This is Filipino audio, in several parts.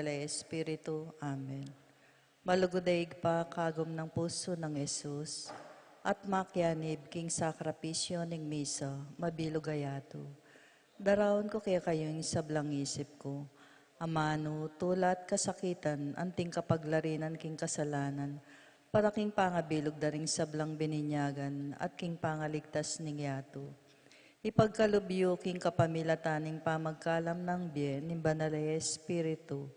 Banal Espiritu. Amen. Malugudaig pa kagom ng puso ng Jesus, at makyanib king sakripisyo ning misa, mabilugayato. Daraon ko kaya kayong sablang isip ko, amano, tulat, kasakitan, anting kapaglarinan king kasalanan, para king pangabilog daring sablang bininyagan, at king pangaligtas ning yato. Ipagkalubyo king kapamilataning pamagkalam ng bien, ni Banal Espiritu,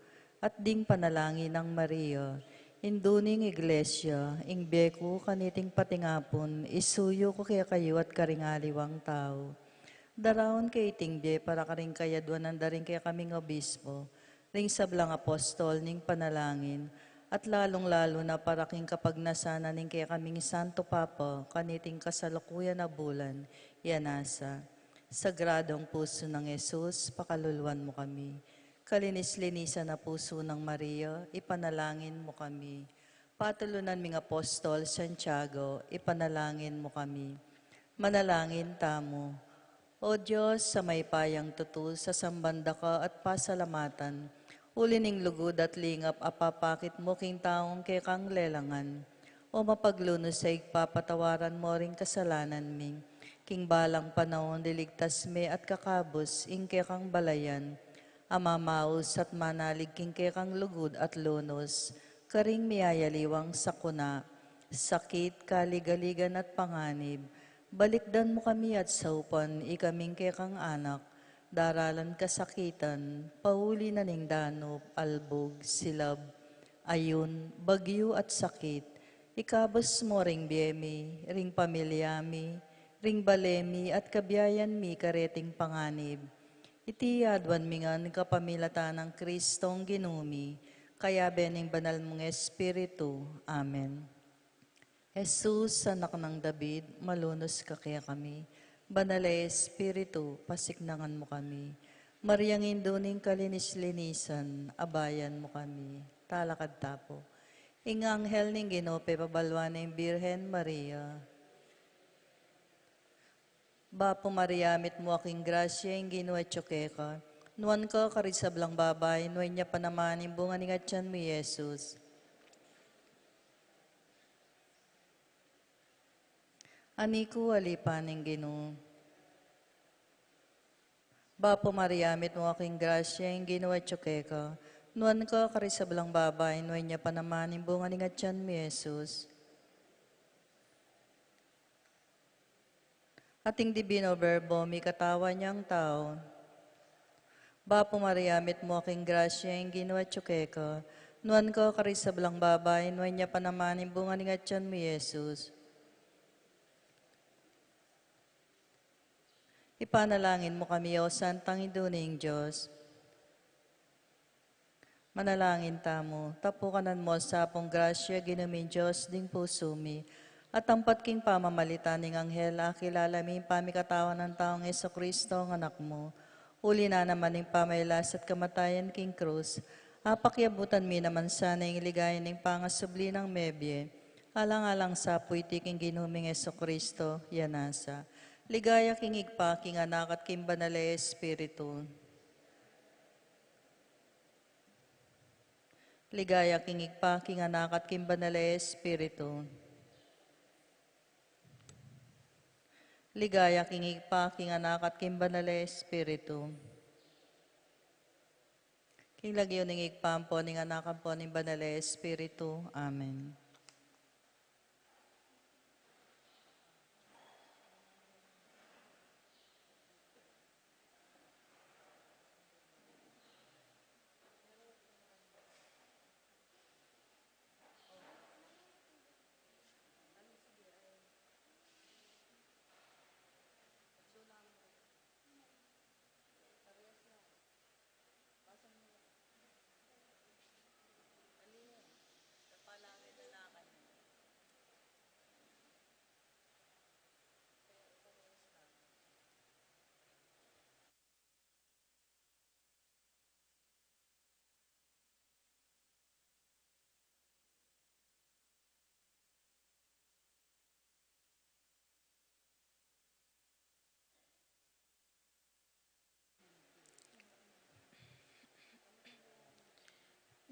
at ding panalangin ng Maria, induning iglesia, ing beku kaniting patingapon, isuyo ko kaya kayo at karingaliwang tao. Daraon kay tingbe para karing kayadwanan daring kaya kaming obispo, ring sablang apostol ning panalangin, at lalong-lalo na para king kapag nasana ning kaya kaming Santo Papa, kaniting kasalukuyan na bulan, yanasa. Sagradong puso ng Jesus, pakaluluan mo kami. Kalinis-linisan na puso ng Maria, ipanalangin mo kami. Patulunan ming apostol Santiago, ipanalangin mo kami. Manalangin tamo. O Diyos, sa may payang tutul, sa sambanda ka at pasalamatan, ulining lugod at lingap apapakit mo king taong kay kang lelangan. O mapaglunos sa igpapatawaran mo ring kasalanan ming, king balang panahon diligtas me at kakabos, ing kay kang balayan. Amamaos at manalig king kay kang lugod at lunos, karing miyayaliwang sakuna, sakit, kaligaligan at panganib. Balikdan mo kami at saupan, ikaming kay kang anak, daralan kasakitan, pauli na ning danop, albog, silab, ayun, bagyo at sakit. Ikabos mo ring biyemi, ring pamilyami, ring balemi at kabiyayan mi kareting panganib. Itiyadwan mi nga kapamilata ng Kristong ginumi, kaya bening banal mong Espiritu. Amen. Jesus, anak ng David, malunos ka kaya kami. Banal Espiritu, pasiknangan mo kami. Mariang induning kalinis-linisan, abayan mo kami. Talakad tapo. Ing anghel ning Ginope, pabalwa ng Birhen Maria. Bapo Maria, mit mo aking grasya, ing ginuetsoke ka. Nuan ka karisablang babay, nuwan niya pa naman, imbungan ng atyan mo, Jesus. Aniku alipaning Ginoo. Bapo Maria, mit mo aking grasya, ing ginuetsoke ka. Nuan ka karisablang babay, nuwan niya pa naman, imbungan ng atyan mo, Jesus. Ating Divino Verbo, mi katawan niyang tao. Bapo Maria, mit mo aking grasya, ing ginuetsoke ka. Nuan ka karisablang babay, nuwan niya pa naman, imbungan ng atyan mo, Jesus. Ipanalangin mo kami, O Santang Induning Diyos. Manalangin tamo, tapukanan mo sa apong grasya, ginumin Diyos, ding puso mi. At tampat king pamamalita ning anghel, kilala mi pamikatawan ng taong Kristo ang anak mo. Uli na naman ning pamaylas at kamatayan king krus. Apakyabutan mi naman sana ing ligaya ning pangasubli ng mebye. Alang-alang sa puiti king ginuming Kristo, yanasa. Ligaya king igpa, king anak at king Banal Espiritu. Ligaya king igpa, king anak at king Banal Espiritu. Ligaya king igpa, king anak at king Banal Espiritu. King lagyo ning igpampo, ning anakan po ning Banal Espiritu. Amen.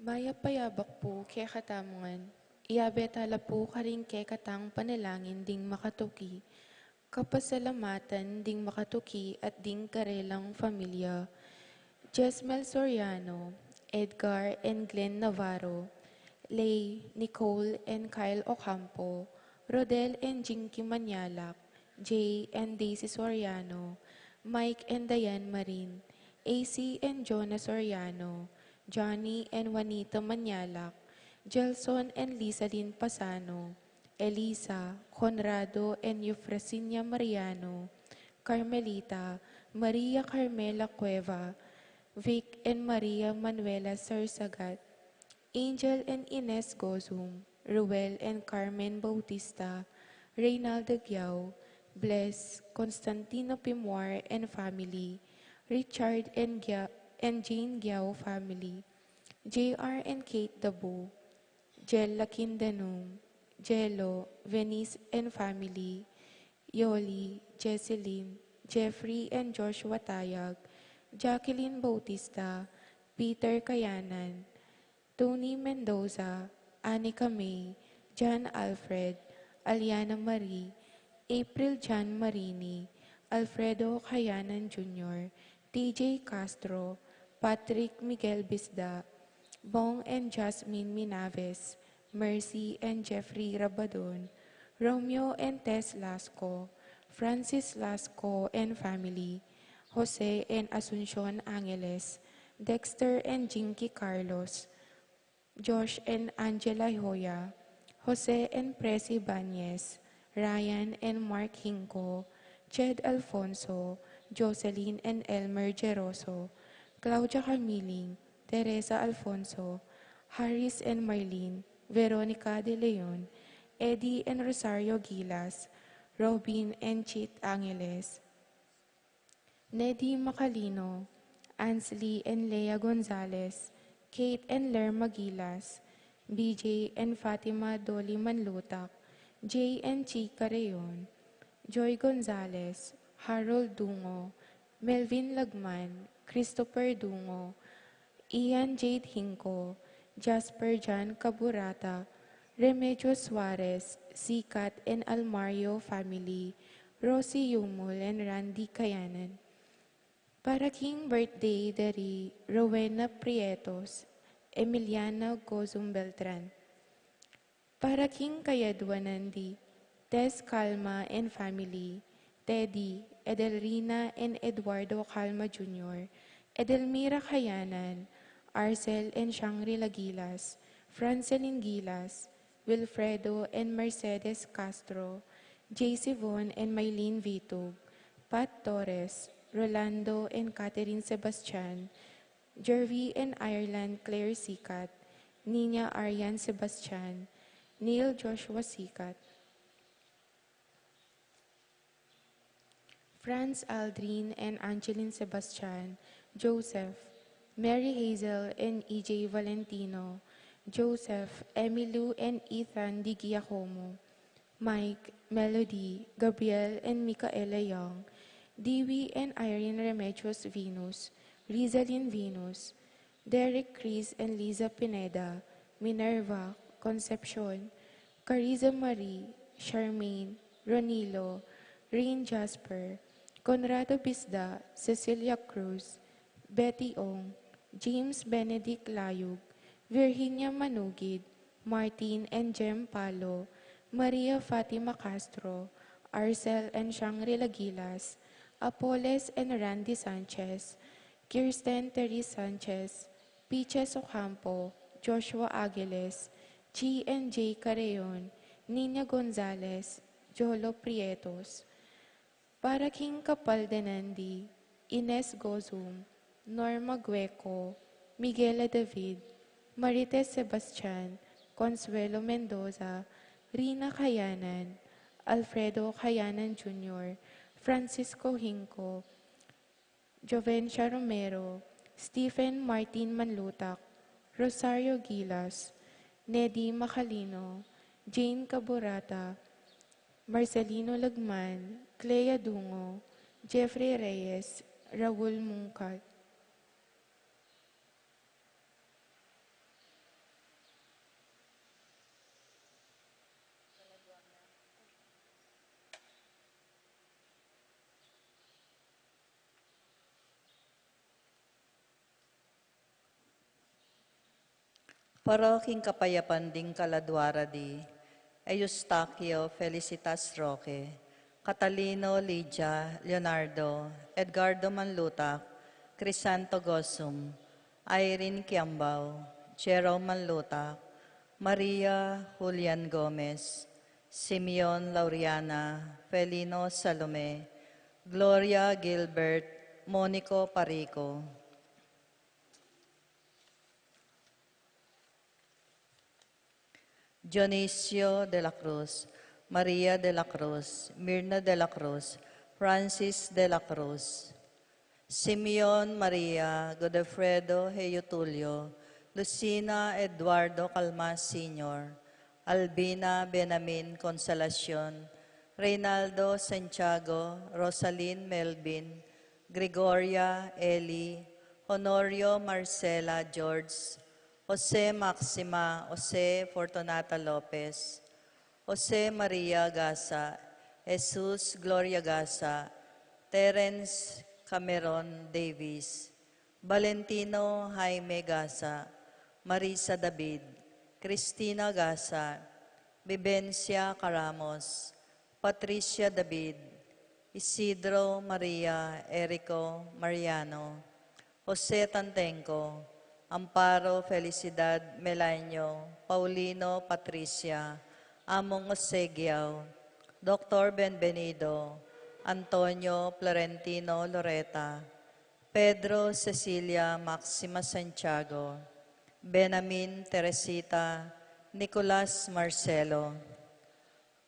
Maya payabak po kay katamungan, iyabetala po karing kay katang panalangin ding makatuki, kapasalamatan ding makatuki at ding karelang familia. Jesmel Soriano, Edgar and Glenn Navarro, Lay, Nicole and Kyle Ocampo, Rodel and Jinky Manyalak, Jay and Daisy Soriano, Mike and Diane Marin, AC and Jonah Soriano, Johnny and Juanita Manyalak, Gelson and Lizalyn Pasano, Elisa, Conrado and Eufrasinia Mariano, Carmelita, Maria Carmela Cueva, Vic and Maria Manuela Sarsagat, Angel and Ines Gozum, Ruel and Carmen Bautista, Reynaldo Giao, Bless, Constantino Pimoir and family, Richard and Jane Giao family, JR and Kate Dabo, Jel Lakindanum, Jello, Venice and family, Yoli, Jesseline, Jeffrey and Joshua Tayag, Jacqueline Bautista, Peter Kayanan, Tony Mendoza, Anika May, John Alfred, Aliana Marie, April John Marini, Alfredo Kayanan Jr., TJ Castro, Patrick Miguel Bisda, Bong and Jasmine Minaves, Mercy and Jeffrey Rabadon, Romeo and Tess Lasco, Francis Lasco and family, Jose and Asuncion Angeles, Dexter and Jinky Carlos, Josh and Angela Hoya, Jose and Presi Banyes, Ryan and Mark Hinco, Ched Alfonso, Jocelyn and Elmer Geroso, Claudia Camiling, Teresa Alfonso, Harris and Marlene, Veronica De Leon, Eddie and Rosario Gilas, Robin and Chit Angeles, Neddy Macalino, Ansley and Lea Gonzalez, Kate and Lerma Gilas, BJ and Fatima Dolly Manlutak, Jay and Chica Rayon, Joy Gonzalez, Harold Dungo, Melvin Lagman, Christopher Dungo, Ian Jade Hinco, Jasper John Caburata, Remedios Suarez, Sikat and Almario family, Rosie Yumul and Randy Kayanan. Para king birthday dari Rowena Prietos, Emiliana Gozum Beltran. Para king Kayadwanandi, Tess Calma and family, Teddy, Edelrina and Eduardo Calma Jr., Edelmira Kayanan, Arcel and Shangri-La Gilas, Francelin Gilas, Wilfredo and Mercedes Castro, JC Von and Mylene Vitug, Pat Torres, Rolando and Catherine Sebastian, Jervy and Ireland Claire Sikat, Nina Arian Sebastian, Neil Joshua Sikat, Franz Aldrin and Angeline Sebastian, Joseph, Mary Hazel and EJ Valentino, Joseph, Emilu and Ethan Di Giacomo, Mike, Melody, Gabriel and Micaela Young, Dewey and Irene Remedios Venus, Rizalyn Venus, Derek Chris and Liza Pineda, Minerva, Concepcion, Cariza Marie, Charmaine, Ronilo, Rain Jasper, Conrado Bisda, Cecilia Cruz, Betty Ong, James Benedict Layug, Virginia Manugid, Martin and Jem Palo, Maria Fatima Castro, Arcel and Shangri-La Gilas, Apoles and Randy Sanchez, Kirsten Teresa Sanchez, Peaches Ocampo, Joshua Aguiles, G and J Carreon, Nina Gonzalez, Jolo Prietos, para king Kapal de Nandi, Ines Gozum, Norma Gueco, Miguela David, Marites Sebastian, Consuelo Mendoza, Rina Kayanan, Alfredo Kayanan Jr., Francisco Hinco, Jovencia Romero, Stephen Martin Manlutak, Rosario Gilas, Neddy Macalino, Jane Caburata, Marcelino Lagman, Clea Dungo, Jeffrey Reyes, Raul Mungkat. Paroking Kapayapan ding Caladwara di Eustaquio Felicitas Roque, Catalino Lydia Leonardo, Edgardo Manlutak, Crisanto Gosum, Irene Kiambao, Jerome Manlutak, Maria Julian Gomez, Simeon Lauriana, Felino Salome, Gloria Gilbert, Monico Parico. Dionisio de la Cruz, Maria de la Cruz, Mirna de la Cruz, Francis de la Cruz, Simeon Maria Godefredo Heyotulio, Lucina Eduardo Calmas Sr., Albina Benamin Consolacion, Reynaldo Santiago, Rosalyn Melvin, Gregoria Eli, Honorio Marcela George, Jose Maxima, Jose Fortunata Lopez, Jose Maria Gasa, Jesus Gloria Gasa, Terence Cameron Davis, Valentino Jaime Gasa, Marisa David, Cristina Gasa, Vivencia Caramos, Patricia David, Isidro Maria Erico Mariano, Jose Tantenco, Amparo Felicidad Melanio, Paulino Patricia, Among Osegiao, Dr. Benvenido, Antonio Florentino Loreta, Pedro Cecilia Maxima Santiago, Benamin Teresita, Nicolas Marcelo,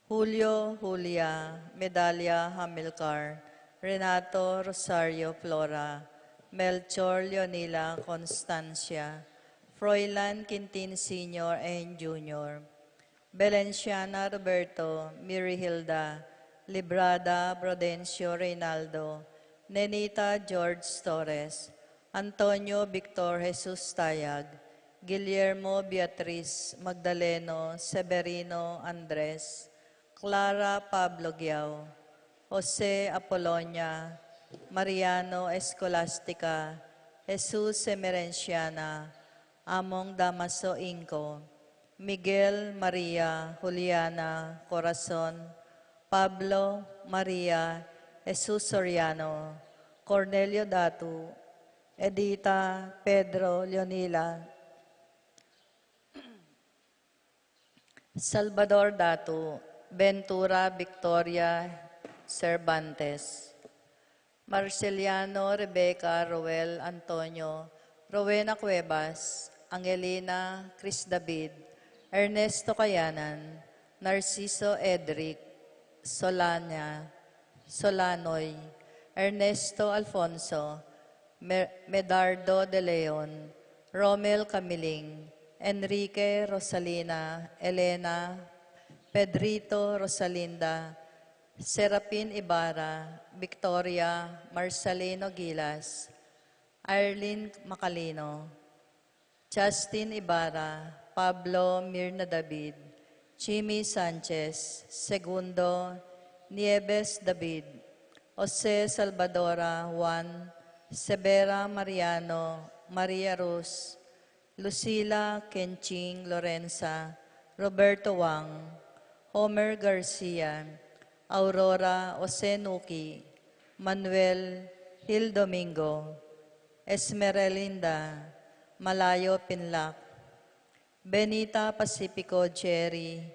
Julio Julia, Medalia Hamilcar, Renato Rosario Flora, Melchor Leonila Constancia, Froilan Quintin Sr. and Jr., Belenciana Roberto, Miri Hilda, Librada Brodencio Reynaldo, Nenita George Torres, Antonio Victor Jesus Tayag, Guillermo Beatriz Magdaleno Severino Andres, Clara Pablo Giao, Jose Apolonia, Mariano Escolastica, Jesus Emerenciana, Among Damaso Inco, Miguel Maria Juliana Corazon, Pablo Maria Jesus Soriano, Cornelio Datu, Edita Pedro Leonila, Salvador Datu, Ventura Victoria Cervantes, Marceliano Rebecca Roel Antonio, Rowena Cuevas, Angelina Chris David, Ernesto Cayanan, Narciso Edric, Solanoy, Ernesto Alfonso, Medardo de Leon, Romel Camiling, Enrique Rosalina, Elena, Pedrito Rosalinda, Serapin Ibarra, Victoria Marcelino Gilas, Arlene Macalino, Justin Ibarra, Pablo Mirna David, Jimmy Sanchez, Segundo Nieves David, Jose Salvadora Juan, Severa Mariano, Maria Ruz, Lucila Kenching Lorenza, Roberto Wang, Homer Garcia, Aurora Osenuki, Manuel Hil Domingo, Esmeralda, Malayo Pinlac, Benita Pacifico Jerry,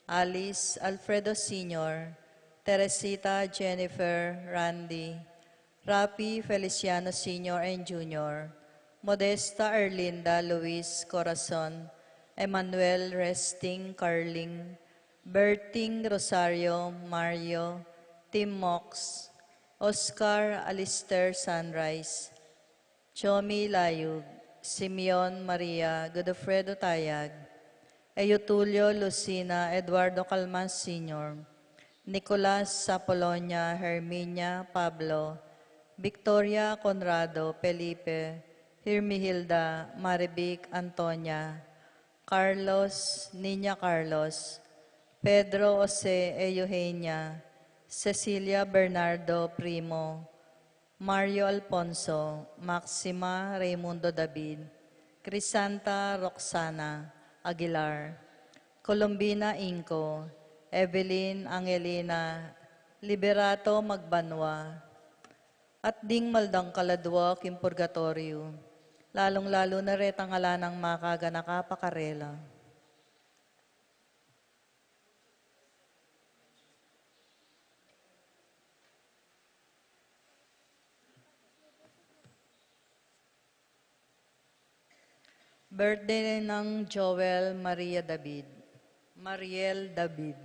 Alice Alfredo Sr., Teresita Jennifer Randy, Rapi Feliciano Sr. and Jr., Modesta Erlinda Luis Corazon, Emmanuel Resting Carling, Berting Rosario Mario, Tim Mox, Oscar Alister Sunrise, Chomi Layug, Simeon Maria Godofredo Tayag, Eutulio Lucina Eduardo Calmas Sr., Nicolas Sapolonia Herminia Pablo, Victoria Conrado Felipe, Hirmihilda Maribic Antonia, Carlos Niña Carlos, Pedro Jose Eugenia, Cecilia Bernardo Primo, Mario Alfonso, Maxima Raimundo David, Crisanta Roxana Aguilar, Colombina Inco, Evelyn Angelina Liberato Magbanwa, at ding maldang kaladwa kim purgatorio, lalong-lalo na retang alanang makaga nakapakarela. Birthday ng Joel Maria David. Mariel David.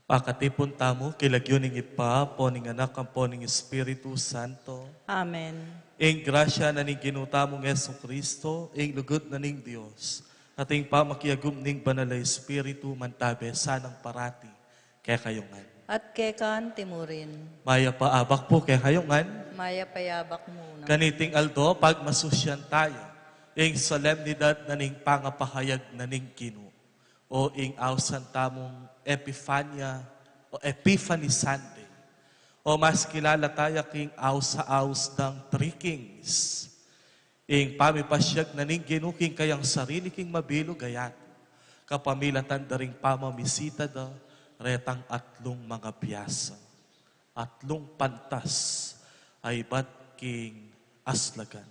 Pakatipon tamo, kilagyo ning ipa, po ning anak ang po ning Espiritu Santo. Amen. Ing grasya na ning ginutamong Yesu Kristo, ing lugod na ning Dios, at ing pamakiagum ning banal na Espiritu mantabe sanang parati, kaya kayongan. At kekan timurin, Maya paabak po kaya kayongan, maya payabak muna. kaniting aldo, pag masusyan tayo, ing solemnidad na ning pangapahayag na ning Ginoo, o ing awsan tamong Epifania o Epiphany Sunday, o mas kilala tayo king aws ng Three Kings, ing pamipasyag na ning ginuking kayang sarili king mabilo gayat, kapamilatan da ring pamamisita da, retang atlong mga biyasa, atlong pantas, ay bat king aslagan.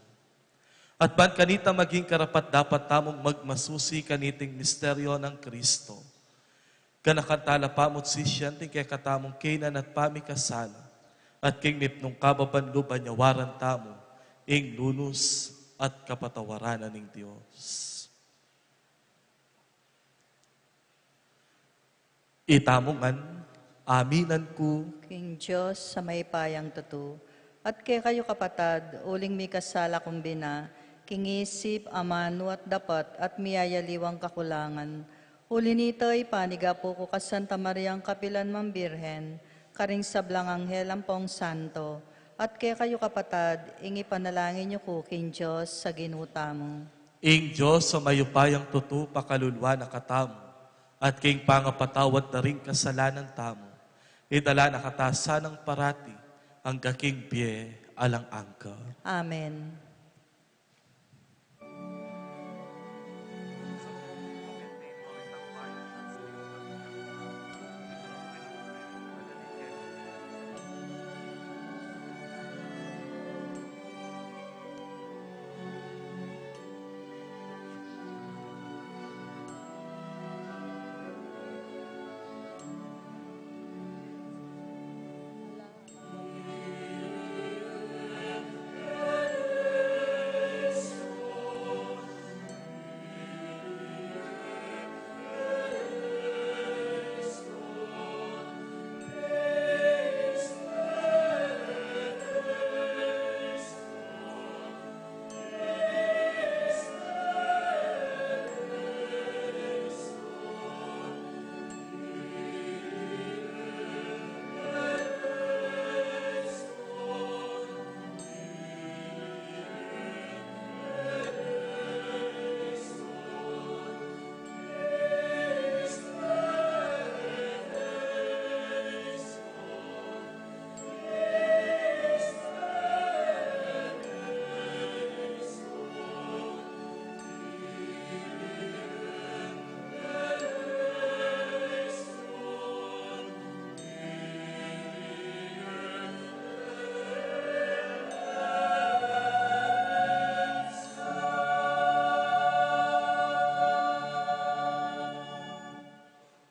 At ban kanita maging karapat dapat tamong magmasusi kaniting misteryo ng Kristo. Kanakantala pamot sisyan ting kaya katamong kainan at pamikasala. At king nipnong kababanlo banyawaran tamo, ing lunos at kapatawaranan ng Diyos. Itamongan, aminan ko, King Diyos sa may payang tutu, at kay kayo kapatad, uling mi kasala kumbina, kingisip, amano at dapat, at miyayaliwang kakulangan. Uli nito'y paniga po ko ka Santa Mariang Kapilan Mambirhen, karing sablang anghel ang pong santo, at kay kayo kapatad, ingi panalangin niyo ko, King Diyos, sa ginuta mo. ing Diyos sa mayupayang tutu pakalulwa na katamo, at king pangapatawad na ring kasalanan tamo, idala na katasa ng parati, ang gaking biye alang angka. Amen.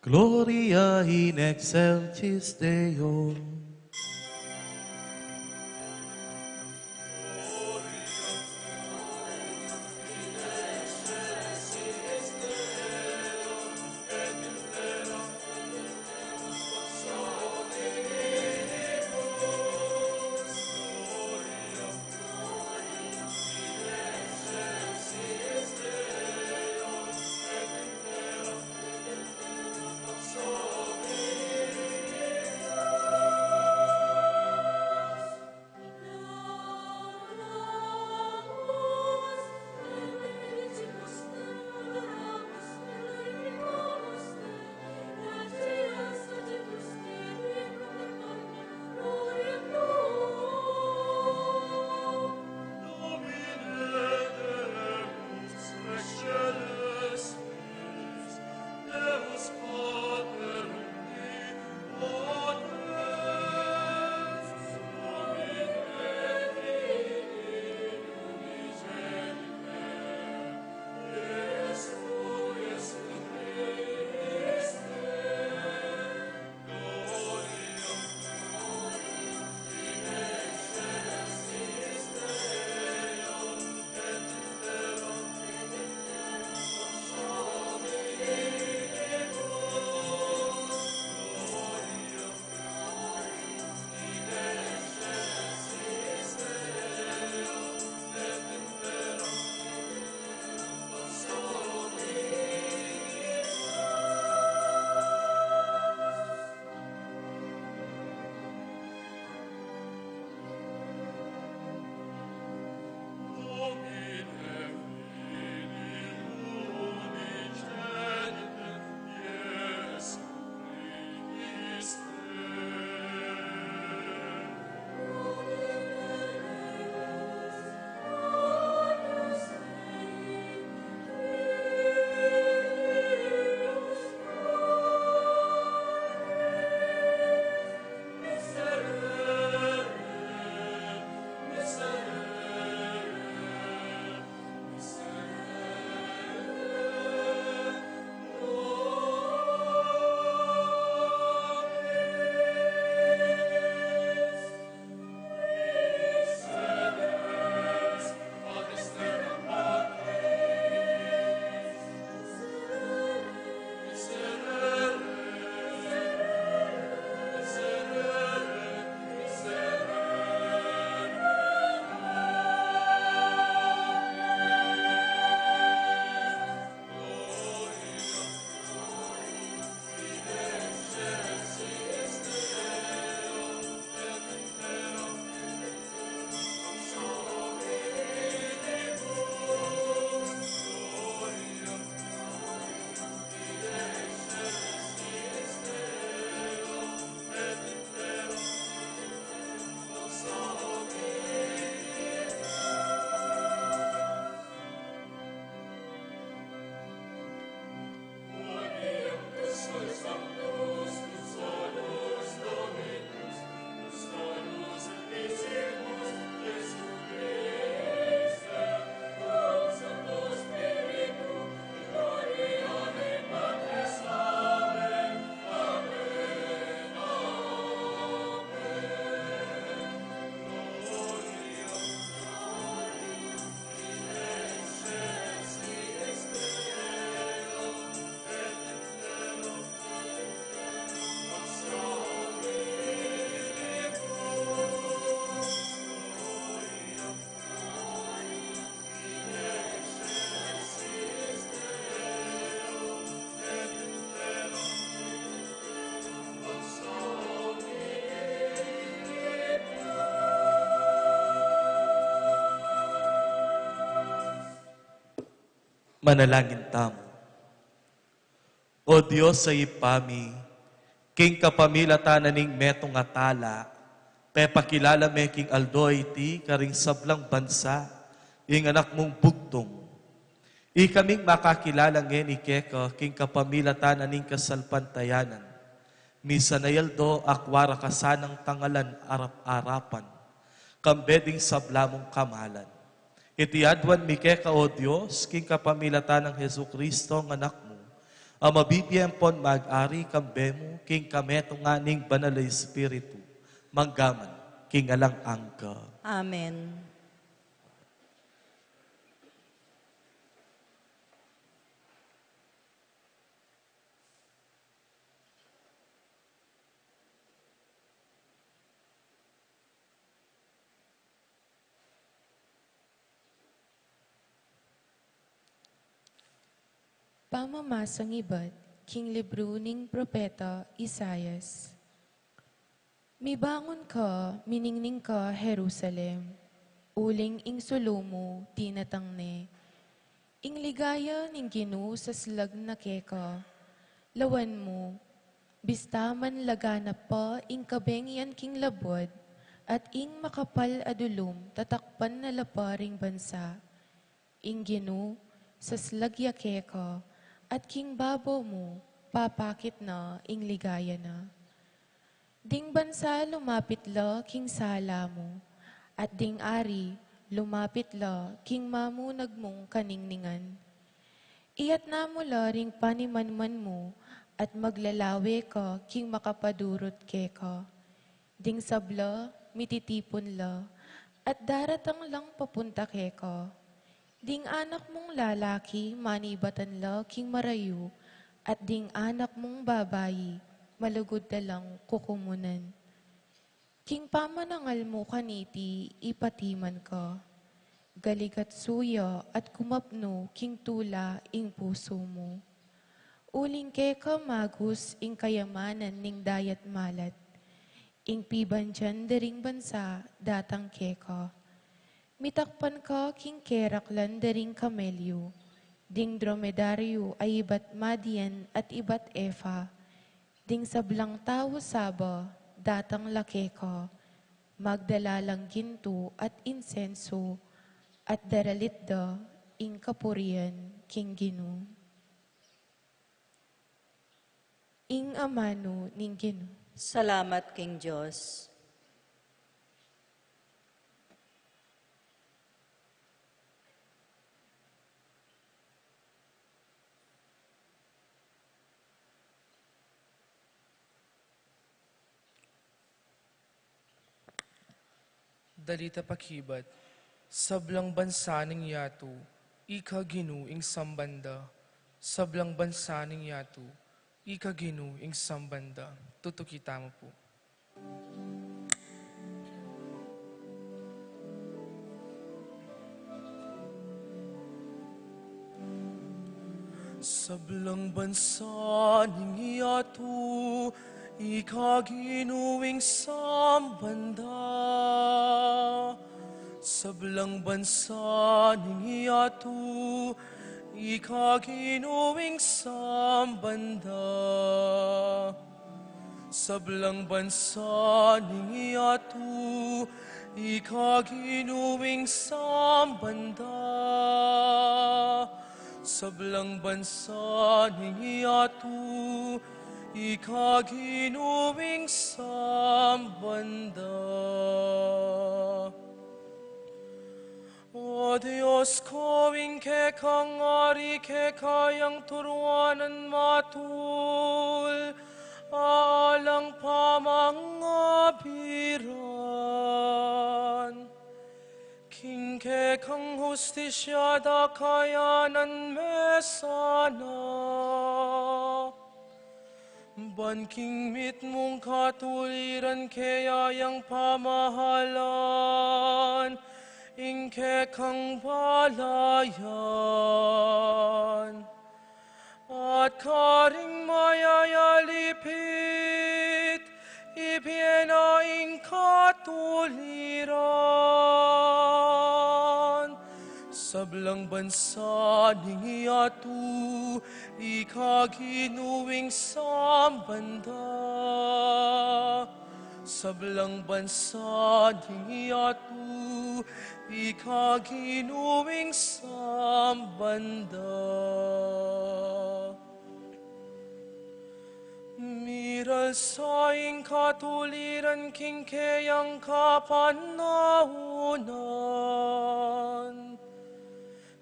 Gloria in excelsis Deo. Manalangin tamo. O Diyos sa ipami, king kapamilata na ning metong atala, pepakilala me king aldoy ti karing sablang bansa, ing anak mong bugtong. Ikaming makakilala ngayon ikeka king kapamilata na ning kasalpantayanan, misanayaldo akwara kasanang tangalan arap-arapan, kambeding sablamong kamalan. Itiadwan mi keka o Diyos, king kapamilata ng Hesu Kristo ng anak mo, ang mabibiyempon mag-ari kambemo, king kameto nga ning banal na Espiritu, manggaman, king alang angka. Amen. Pamamasang iba't king libro ning propeta Isayas. Mibangon ka, miningning ka, Jerusalem. Uling ing sulumo, tinatangne. Ing ligaya ning Ginoo sa slag na keka. Lawan mo, bistaman laganap pa ing kabengyan king labod, at ing makapal adulom, tatakpan na laparing bansa. Ing Ginoo sa slag ya keka, at king babo mo, papakit na, ing ligaya na. Ding bansa lumapit la, king sala mo, at ding ari, lumapit la, king mamunag mong kaningningan. Iyat na mo la ring panimanman mo, at maglalawe ka, king makapadurot keka. Ding sabla, mititipon la, at daratang lang papunta keka. Ding anak mong lalaki, manibatan la, king marayu, at ding anak mong babayi, malugod na lang kukumunan. King pamanangal mo kaniti, ipatiman ka. Galigat suya at kumapno, king tula, ing puso mo. Uling keka magus, ing kayamanan, ning dayat malat. Ing pibanjan daring bansa, datang keka. Mitakpan ka, king keraklan, daring kamelyo. Ding dromedaryo ay ibat madian at ibat efa. Ding sablang tao saba, datang lake ka. Magdalalang ginto at insenso, at daralitda, ing kapurian, king Ginoo. Ing amano ning Ginoo. Salamat, King Diyos. Dalita pakibat, sablang bansa ning yato, ika Ginoo ing sambanda. Sablang bansa ning yato, ika Ginoo ing sambanda. Tutukita mo po. Sablang bansa ning yato, ika Ginoo ing sambanda. Sablang bansa ning yato, ika Ginoo ing sambanda. Sablang bansa ning yato, ika Ginoo ing sambanda. Sablang bansa ning yato, ika Ginoo ing sambanda. O Diyos ko, ing kekang ari kekayang turuanan matul, alang pamangabiran. King kekang hustisya da kayanan mesana. Banking mit mong katuliran kayayang pamahalan, ingke kang balayan. At karing mayayalipit, ipiyena ing katuliran. Sablang bansa ning iyatu, ikaginuwing sambanda. Sablang bansa ning iyatu, ikaginuwing sambanda. Miral saing katuliran king kayang kapanahunan.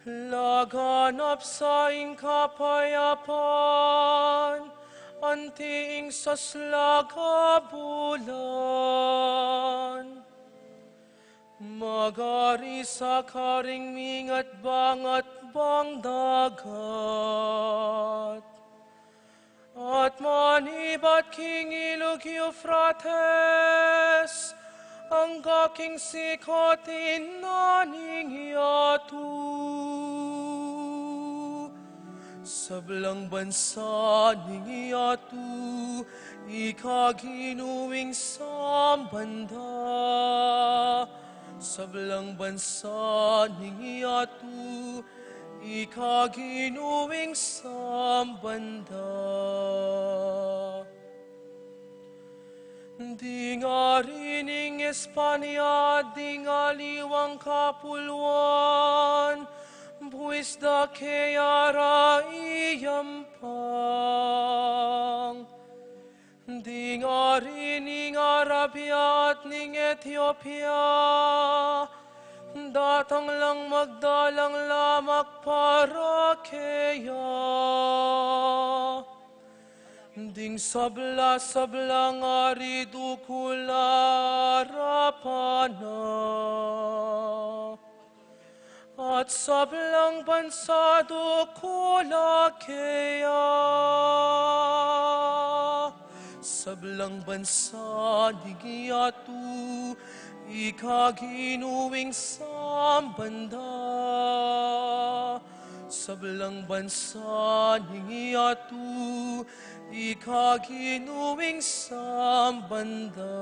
Laganap saing kapayapan, antiing saslagabulan. Magari sa karing mingat bangat bang dagat. At manibat king ilog Euphrates, ang gaking sikotin naning yatu. Sablang bansa ning yatu, ikaginuwing sambanda. Sablang bansa ning yatu, ikaginuwing sambanda. Di nga rining Espanya, di nga liwang kapulwan, buwis da kayara iyampang. Di nga rining Arabia at ning Ethiopia, datang lang magdalang lamak para kaya. Ding sabla-sabla nga ridu kularapana. At sablang bansado kula kaya. Sablang bansa digiyatu, ikaginuwing sambanda. Sablang bansa ningiyatu, ikaginuwing sambanda.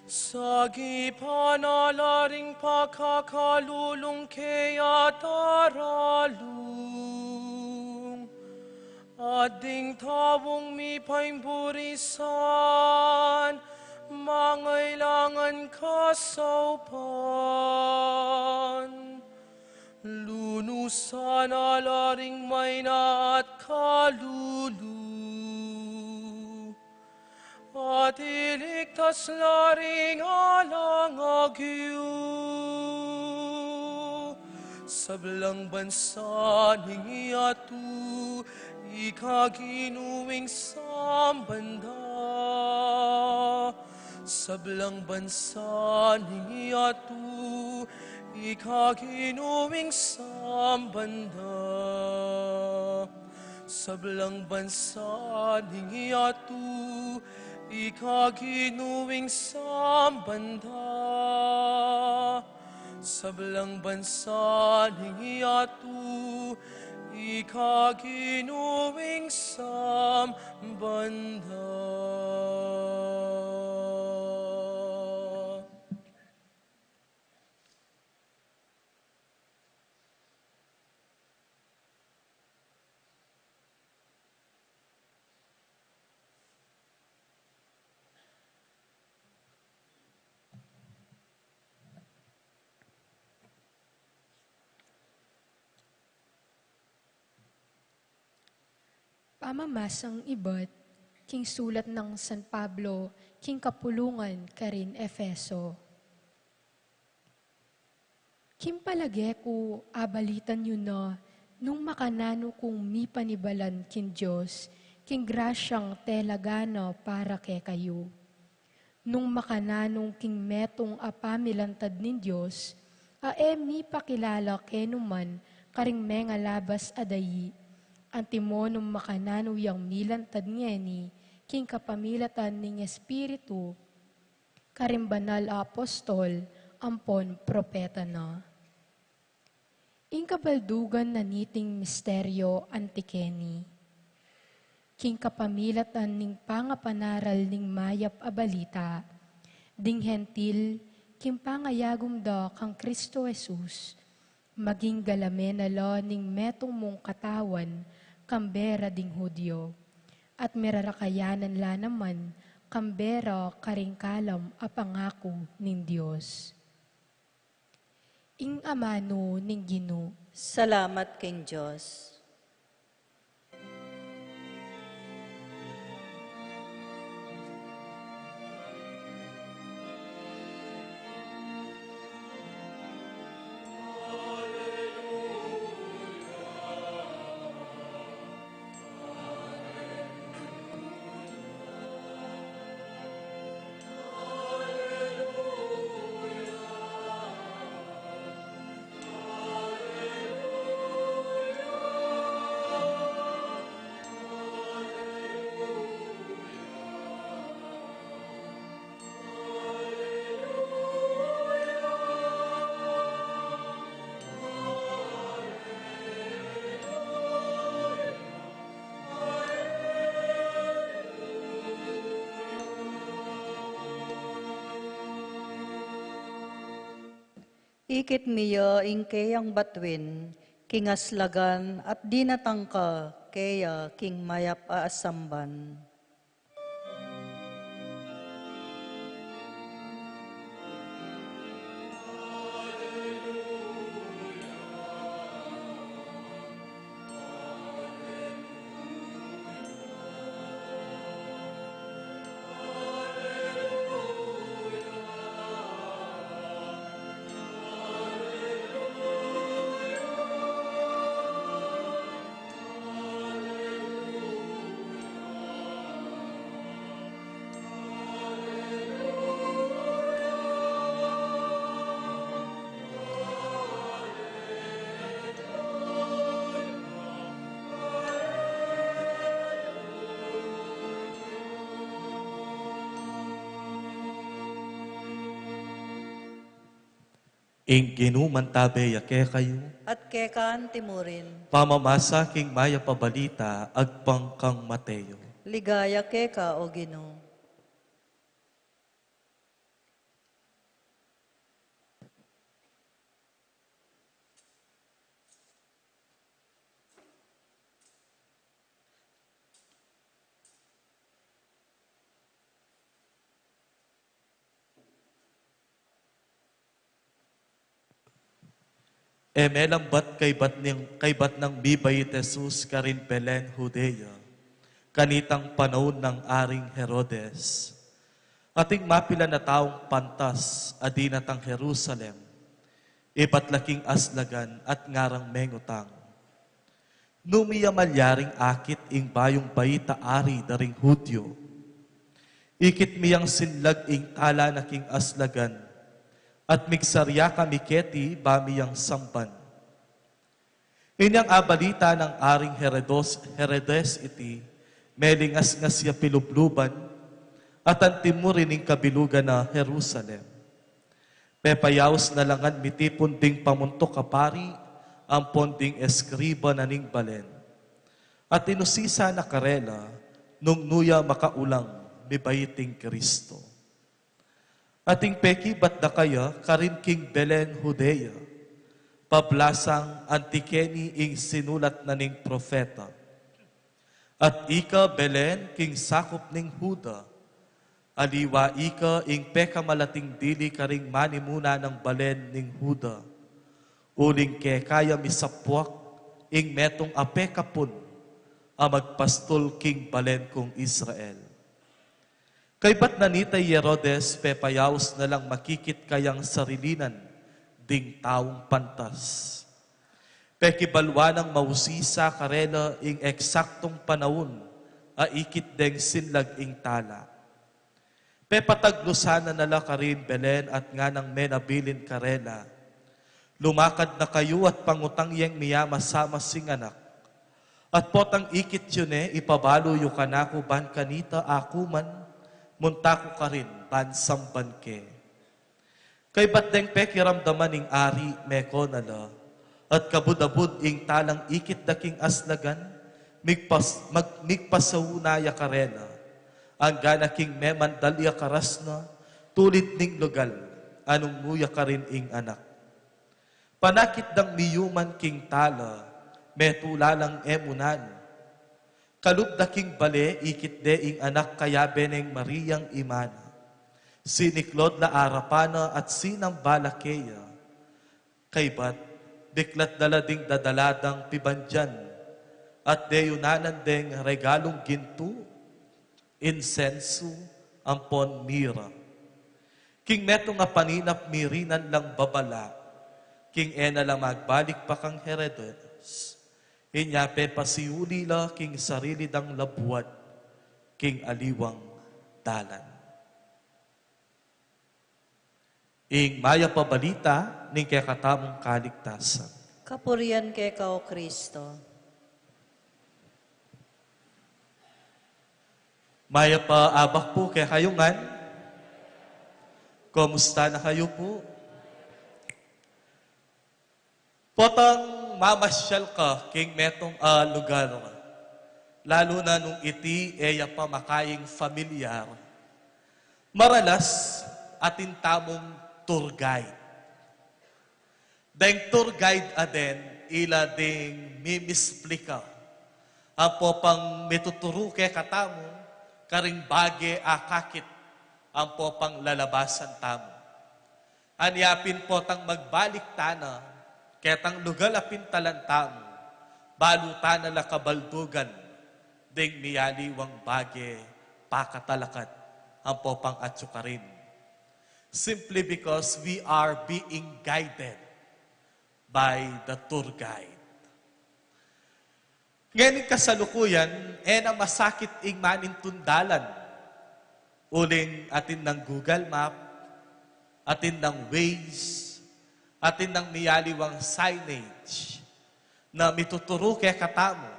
Sagi panalaring pakakalulong kaya taralung, ading tawong mipaimburisan, mangailangan kasaupan. Lunusan alaring may na at kalulu, at iligtas laring alang agyu. Sablang bansa ningiyatu, ikaginuwing sambanda. Sablang bansa ningiyatu, ikaginuwing sambanda. Sablang bansa ningiyatu, ikaginuwing sambanda. Sablang bansa ningiyatu, ikaginuwing sambanda. Pamamasang iba't, king sulat ng San Pablo, king kapulungan karin Efeso. Kim palagi ko abalitan yun na, nung makanano kong mi panibalan kin Diyos, king grasyang telagana para kay kayo. Nung makananong king metong apamilantad nin Diyos, mi pakilala kenuman karing menga labas adayi, antimonum makanano yang milantad ngeni, king kapamilatan ning Espiritu, karing banal apostol, ampon propeta na. Ing kabaldugan na niting misteryo antikeni, king kapamilatan ning pangapanaral ning mayap abalita, ding hentil, kimpangayagum da kang Kristo Jesus, maging galamen alo ning metong mong katawan, kambera ding Hudyo, at merarakayanan la naman, kambera karingkalam a pangako ning Dios. Ing amano ning Ginoo, Salamat king Diyos. Ikit miya ingkeyang batwin, kingaslagan at dinatangka, kaya king mayap aasamban. Ing ginumantabe yake kayo, At kekaan timurin, pamamasa king maya pabalita, agpangkang Mateo. ligaya keka o Ginoo. Emelambat kay bat ng bibay Jesus karin Belen, Judea, kanitang panahon ng Aring Herodes. Ating mapila na taong pantas, adinatang Jerusalem, ipatlaking aslagan at ngarang mengutang. Numiya malyaring akit ing bayong bayita ari daring Hudyo. Ikit miyang sinlag ing tala na king aslagan, at migsarya kami keti bamiyang sampan. Inyang abalita ng Aring Herodes iti, melingas nga siya pilubluban, at ang timurin ng kabilugan na Jerusalem. Pepayaos na langan mitipon ding pamuntok kapari, ang ponding eskriba na ning balen. At inusisa na karela, nung nuya makaulang, mibayiting Kristo. Ating peki ba't na kaya, karin king Belen, Judea, pablasang antikeni ing sinulat na ning profeta. At ika, Belen, king sakop ning Huda, aliwa ika ing peka malating dili karing manimuna ng balen ning Huda, uling ke kaya misapwak ing metong apekapun, a magpastol king balen kong Israel. Kay ba't nanitay Herodes, pepayaos na lang makikit kayang sarilinan, ding taong pantas. Pekibalwa ng mausisa karela ing eksaktong panahon, aikit deng sinlag ing tala. Pepataglusana nala karin Belen at nga ng menabilin karela. Lumakad na kayo at pangutang yang miyama sama sing anak. At potang ikit yun ipabalo yu kanako ban kanita akuman, muntako ka rin, bansamban ke. Kay ba't deng pekiramdaman ing ari, meko nala, at kabudabud ing talang ikit daking aslagan, migpasaunaya karena, ang ganaking memandalya karasna, tulit ning lugal, anong nguya ka rin ing anak. Panakit dang miyuman king tala, metulalang emunan. Kalubdaking bale, ikit de ing anak kaya beneng Mariyang imana. Siniklod la arapana at sinang balakeya. Kaybat, diklat dala ding dadaladang pibandyan. At deyunanan deng regalong ginto, insenso, ampon mira. King meto nga paninap mirinan lang babala, king ena lang magbalik pa kang Herodes. Inyape pasiuli la king sarili dang labuad, king aliwang dalan. Ing maya pabalita ning kakatamong kaligtasan. Kapurian kay Kao Kristo. Maya pa abak po kay kayungan. Kumusta na kayo po? Potang mamasyal ka king metong lugar. Lalo na nung iti eya pa makaying familiar. Maralas atin tamong tour guide. Deng tour guide aden ila ding mimisplika. Apo pang metuturo kay katamo karing bage akakit ang popang lalabasan tamo. Anyapin po tang magbalik tana, ketang lugal apin talantamo, balutan na lakabaldugan, ding miyaliwang bage, pakatalakat, ang popang atsukarin. Simply because we are being guided by the tour guide. Ngayon kasalukuyan, na masakit ing manintundalan. Uling atin ng Google Map, atin ng Waze, atin ng miyaliwang signage na mituturo kay katamo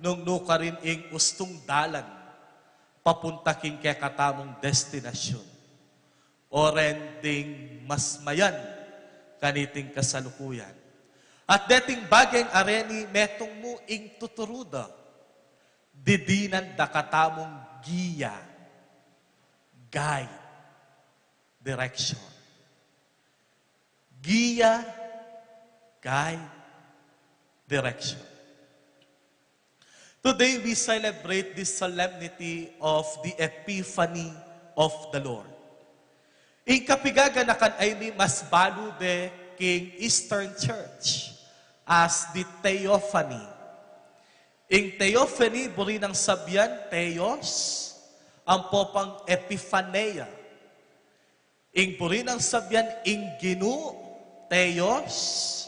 nung nuka rin ing ustong dalan papunta king kay katamong destinasyon. O rending masmayan kaniting kasalukuyan. At deting bagay areni metong mo ing tuturuda, didinan da katamong giya, guide, direction. Giya, guide, direction. Today we celebrate the solemnity of the Epiphany of the Lord. Ing kapigaganakan ay ni mas balude king Eastern Church as the Theophany. Ing Theophany, buri ng sabyan, Theos, ang popang Epiphaneia. Ing buri ng sabyan, ing ginu, Theos,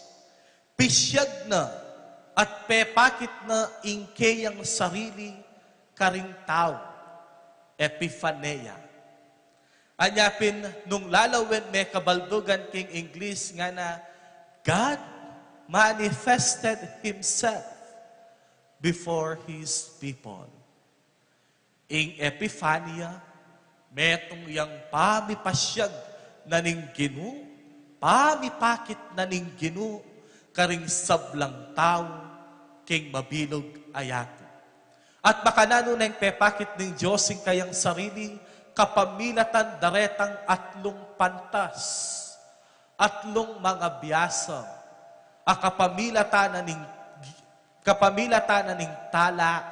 pisyag na at pepakit na ing kayang sarili karing tao, Epiphaneia. Anyapin, nung lalawin may kabaldugan king English nga na, God manifested Himself before His people. Ing Epiphania, metong yang pamipasyag na ning ginu, pamipakit na ning ginu, karing sablang tao, king mabilog ayato. At makanano na yung pepakit ng Diyos ing kayang sarili, kapamilatan daretang atlong pantas, atlong mga biyasa, kapamilatan na ning tala,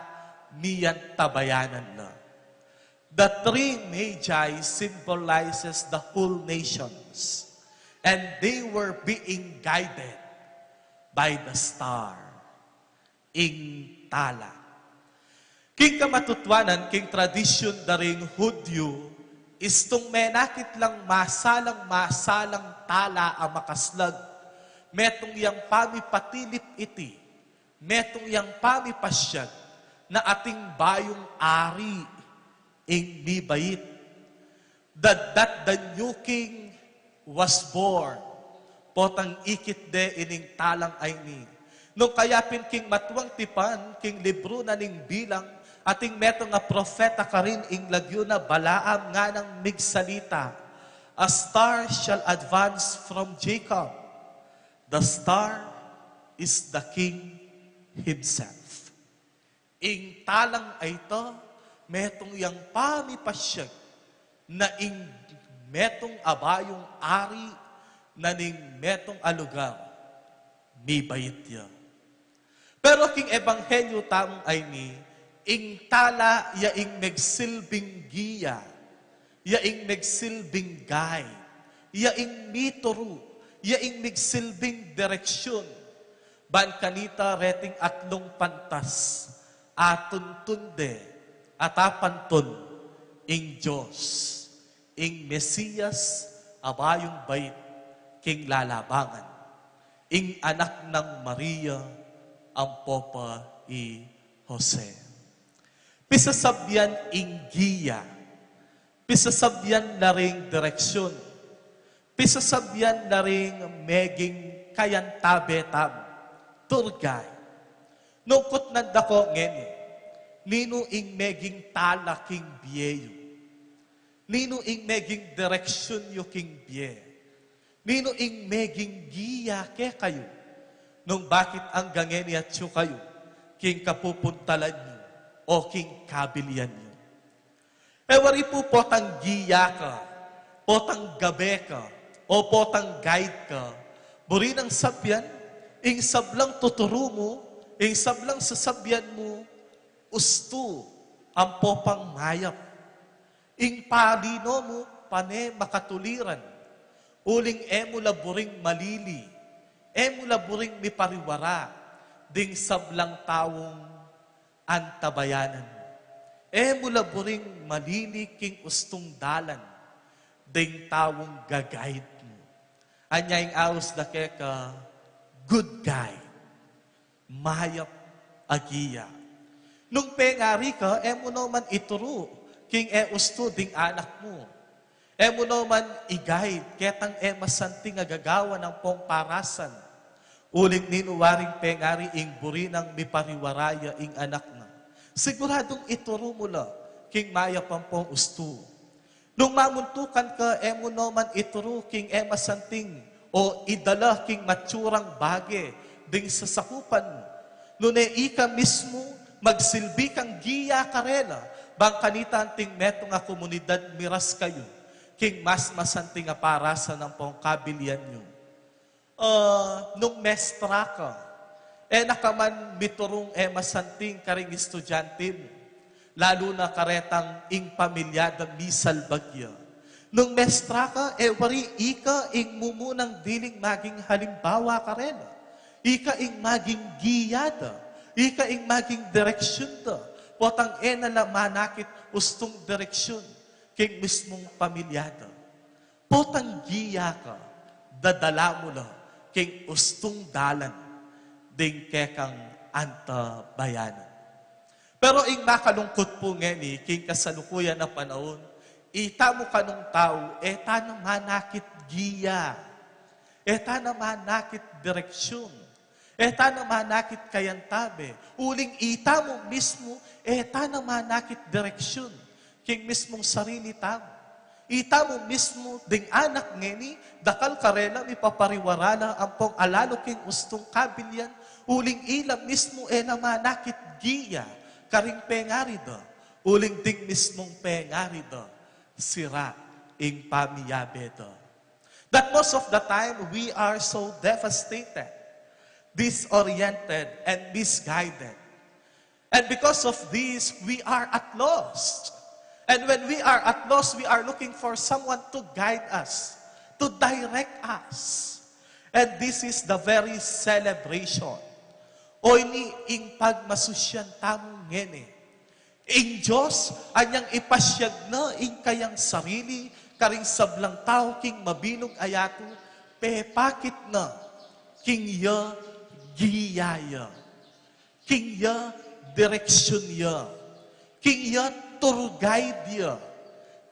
miyan tabayanan na. The three magi symbolizes the whole nations, and they were being guided by the star, ing tala. King kamatutwanan, king tradisyon daring Hudyo, istong menakit lang masalang tala ang makaslag, metong yang pamipatilip iti, metong yang pamipasyag, na ating bayong ari, ing nibayit. That the new king was born, potang ikit de ining talang ay ni. Nung kayapin king matuang tipan, king libro na ning bilang, ating meto nga profeta ka rin ing lagyo na Balaam nga ng migsalita. A star shall advance from Jacob. The star is the king himself. Ing talang ay ito, metong yang pamipasyag na ing metong abayong ari naning metong alugar, mi bayit ya. Pero king ebanghelyo tamong ay ni, ing tala yaing megsilbing giya, yaing megsilbing guide, yaing mituro, yaing megsilbing direksyon, ban kanita reting atlong pantas, atun tunde, atapanton, ing Diyos, ing Mesiyas, abayong bait, king lalabangan, ing anak ng Maria, ang popa i Jose. Pisasabyan ing giya, pisasabyan na ring direksyon, pisasabyan na ring meging kayantabe-tab, turgay. Nungkot nanda ko ngeni, nino ing meging talaking biyeyo, nino ing meging direksyon yo king biye, nino ing meging giya ke kayo, nung bakit ang gangeni at siyo kayo, king kapupuntalan nyo, o king kabilian nyo. Ewari po potang giya ka, potang gabe ka, o potang guide ka, buri ng sabyan, ing sablang tuturo mo, ing sablang sasabyan mo, usto, ang popang mayap. Ing palino mo, pane makatuliran, uling emula buring malili, emula buring mipariwara, ding sablang tawong antabayanan. Emula buring malili king ustong dalan, ding tawong gagayit mo. Anyay aos da keka, good guy, mayap agiya. Nung pengari ka, emo naman ituro, king usto ding anak mo. Emo naman i-guide, ketang masanting agagawa ng pong parasan. Uling ninuwaring pengari ing buri ng mipariwaraya ing anak na. Siguradong ituro mo la, king mayap ang pong usto. Nung mamuntukan ka, emo naman ituro king masanting o idala king matsurang bage ding sasakupan mo. Nune ika mismo, magsilbi kang giya karela, bang kanita anting meto nga komunidad miras kayo, king mas masanting nga parasa ng pong kabilian nyo. Nung mestra ka, nakaman miturong masanting karing estudyante mo, lalo na karetang ing pamilyada misal bagya. Nung mestra ka, wari ika ing mumunang diling maging halimbawa karela. Ika ing maging giyada. Ika ing maging direksyon da. Potang nala manakit ustong direksyon king mismong pamilyada. Potang giya ka, dadala mo la king ustong dalan ding kekang antabayanan. Pero ing makalungkot po ngeni, king kasalukuyan na panahon, ita mo kanong tao, eta na manakit giya, eta na manakit direksyon, eta na manakit kayantabe, uling ita mo mismo, eta na manakit direksyon, king mismong sarili tao. Ita mo mismo, ding anak ngeni, dakal karela, mipapariwarala ang pong alalo king ustong kabilian, uling ila mismo, na manakit giya, karing pengari da, uling ding mismong pengari da, sira ing pamiyabe da. That most of the time, we are so devastated, disoriented, and misguided. And because of this, we are at loss. And when we are at loss, we are looking for someone to guide us, to direct us. And this is the very celebration. O ini ing pagmasusyan tamong ngene. Ing Diyos, anyang ipasyag na ing kayang sarili, karing sablang tao, king mabilog ayato, pepakit na, king ya giyaya, king ya direksyon ya, king ya turguide ya,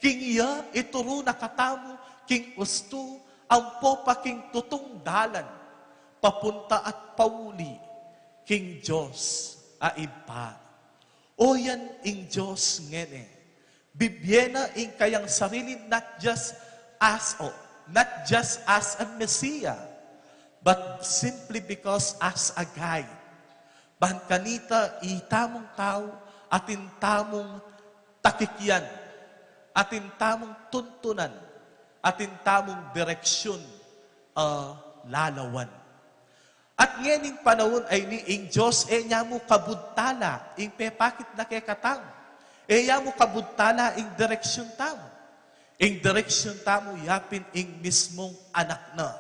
king ya ituro na katamo, king usto, ang popa king tutong dalan, papunta at pauli, king Diyos aiba. O yan ing Diyos ngene. Bibyena ing kayang sarili not just as a Messiah, but simply because as a guide. Bahan kanita itamong tao atin tamong takikyan, atin tamong tuntunan, atin tamong direksyon lalawan. At ngayon panahon ay ni ing Diyos, nya mo kabudtala, ing pepakit na kay katamo. Nya mo kabudtala, ing direksyon tamo. Ing direksyon tamo, yapin ing mismong anak na.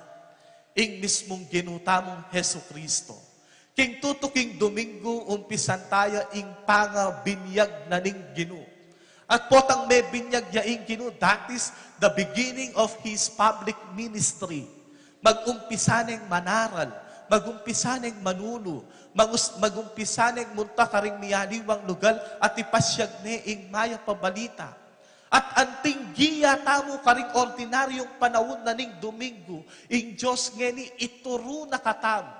Ing mismong ginutamong Heso Kristo. King tutuking Domingo, umpisan tayo, ing binyag na ning Ginu. At potang may binyag ya ing Ginu, that is the beginning of His public ministry. Mag-umpisa ng manaral, mag-umpisa ng manuno, mag-umpisa ng munta karing miyaliwang lugar at ipasyag ni ing maya pabalita. At anting giya tamo karing ordinaryong panahon na ning Domingo, ing Diyos ngeni ituro na katamo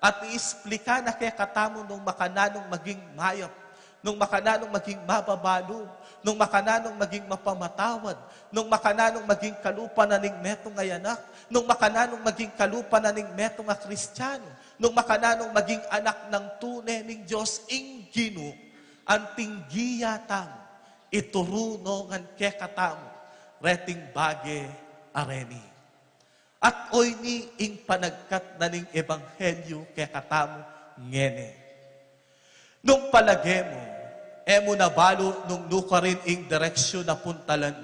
at iisplika na kaya katamo nung makananong maging mayap, nung makananong maging mababalo, nung makananong maging mapamatawad, nung makananong maging kalupa na ning metong ngayanak, nung makananong maging kalupa na ning metong nga Kristiyano, nung makananong maging anak ng tunay ning Diyos ing Ginu, anting giya tamo, iturunongan ke katamo, reting bage areni. At oy ni ing panagkat na ning ebanghelyo ke katamo ngene. Nung palage mo, emo nabalo nung nuka rin ing direksyon na puntalan.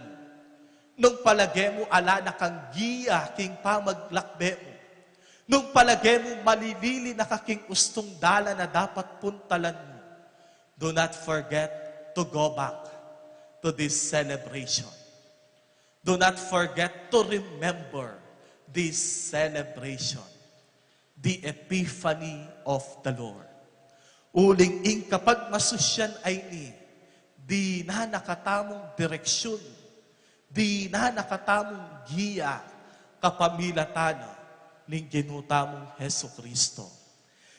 Nung palage mo, ala na kang giya king pamaglakbe mo. Nung palage mo, malilili na kaking ustong dala na dapat puntalan mo. Do not forget to go back to this celebration. Do not forget to remember this celebration, the Epiphany of the Lord. Uling ing kapag masusyan ay ni, di na nakatamong direksyon, di na nakatamong giya, kapamilatana ning ginutamong Heso Kristo.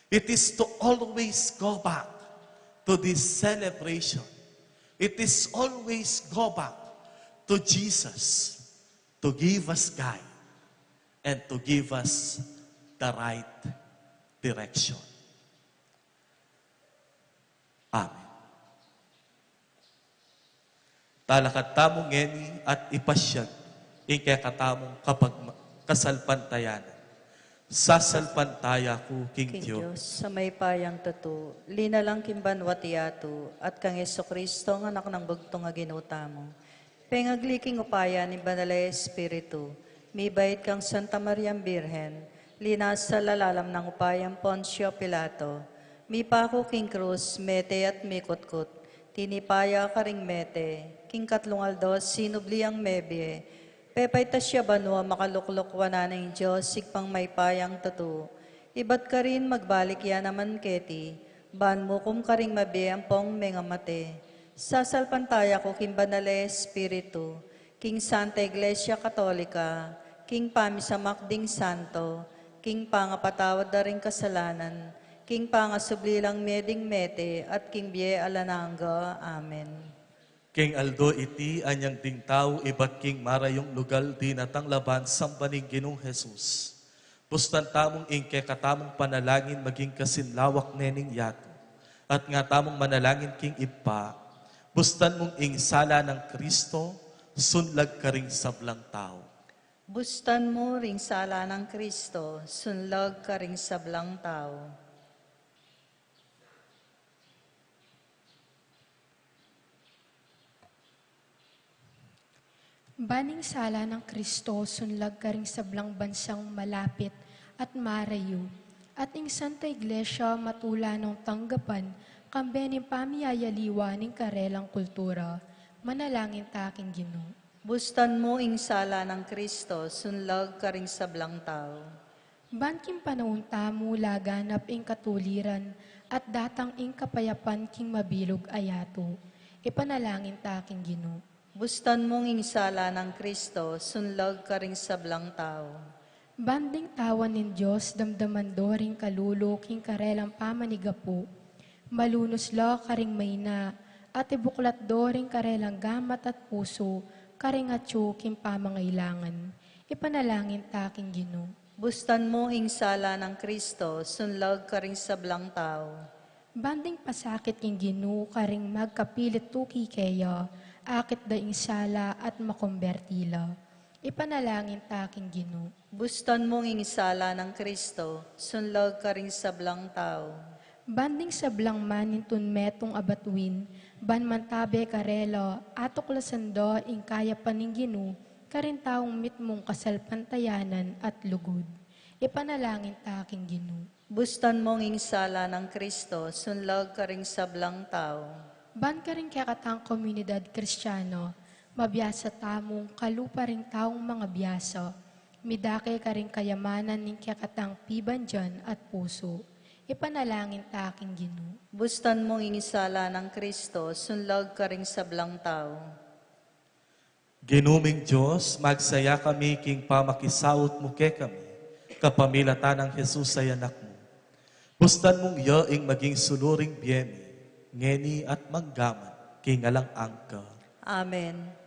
It is to always go back to this celebration. It is always go back to Jesus to give us guide and to give us the right direction. Amen. Talakat tamong ngeni at ipasyag ing katamong kapag kasalpantayan. Sasalpantaya ko king King Diyo. Diyos, sa may payang tatu, linalang kimban watiato, at kang Yeso Kristo, ang anak ng bugtong nga ginutamo. Pengagליking upaya ni Banal Espiritu, may bait kang Santa Mariam Birhen, linas sa lalalam ng upayang Poncio Pilato, mi pako king krus, mete at mikutkut, tinipaya ka ring mete, king katlungaldos, sinubli ang mebye, pepay tasya banwa makaluklok wana ng Diyos, sigpang may payang tatu, ibat ka rin magbalik yan naman keti, ban mo kum ka ring mabi ang pong mengamate, sasalpantaya ko king Banal Espiritu, king Santa Iglesia Katolika, king pamisamakding santo, king pangapatawad na ring kasalanan, king pangasublilang meding mete, at king bie alananga. Amen. King Aldo iti anyang ding tao ibat king marayong lugal di natang laban sambaning Ginong Jesus. Bustan tamong ing katamong panalangin maging kasinlawak nening yato. At nga tamong manalangin king ipa, bustan mong ing sala ng Kristo, sunlag ka ring sablang tao. Bustan mo ring sala ng Kristo, sunlag ka ring sablang tao. Baning sala ng Kristo, sunlag ka ring sablang bansang malapit at marayo, at ing Santa Iglesia matula ng tanggapan, kambening pamiyayaliwa ning karelang kultura, manalangin taking Ginoo. Bustan mo ing sala ng Kristo, sunlag ka ring sablang tao. Banking panahon tamo laganap ing katuliran, at datang ing kapayapan king mabilog ayato, ipanalangin taking Ginoo. Bustan mong ing sala ng Kristo, sunlag ka ring sablang tao. Banding tawan nin Diyos, damdaman do ring kalulo, king karelang pamanigapo, malunos la karing mayna, at ibuklat do ring karelang gamat at puso, karing atyo king pamangailangan. Ipanalangin taking Ginoo. Bustan mo ing sala ng Kristo, sunlag ka ring sablang tao. Banding pasakit king Ginoo, karing magkapilit tuki kaya, akit da ing sala at makombertila. Ipanalangin ta aking Ginoo. Buston mong ingisala ng Kristo, sunlog ka rin sa blang tao. Banding sa blang manintun metong abatuin, ban mantabe karelo, atuklasando ing kaya paning Ginoo, karin taong mitmong kasalpantayanan at lugod. Ipanalangin ta aking Ginoo. Buston mong ingisala ng Kristo, sunlog ka rin sa blang tao. Ban ka rin kakatang komunidad kristyano, mabiyasa tamong kalupa ring taong mga biyasa, midake ka rin kayamanan ning kakatang pibanjan at puso. Ipanalangin ta aking Ginoo. Buston mong ingisala ng Kristo, sunlog ka rin sa blang tao. Ginuming Diyos, magsaya kami king pamakisaot mo ke kami, kapamilatan ng Jesus ay anak mo. Bustan mong yaing maging sunuring biyemi, ngeni at manggaman, king alang angka. Amen.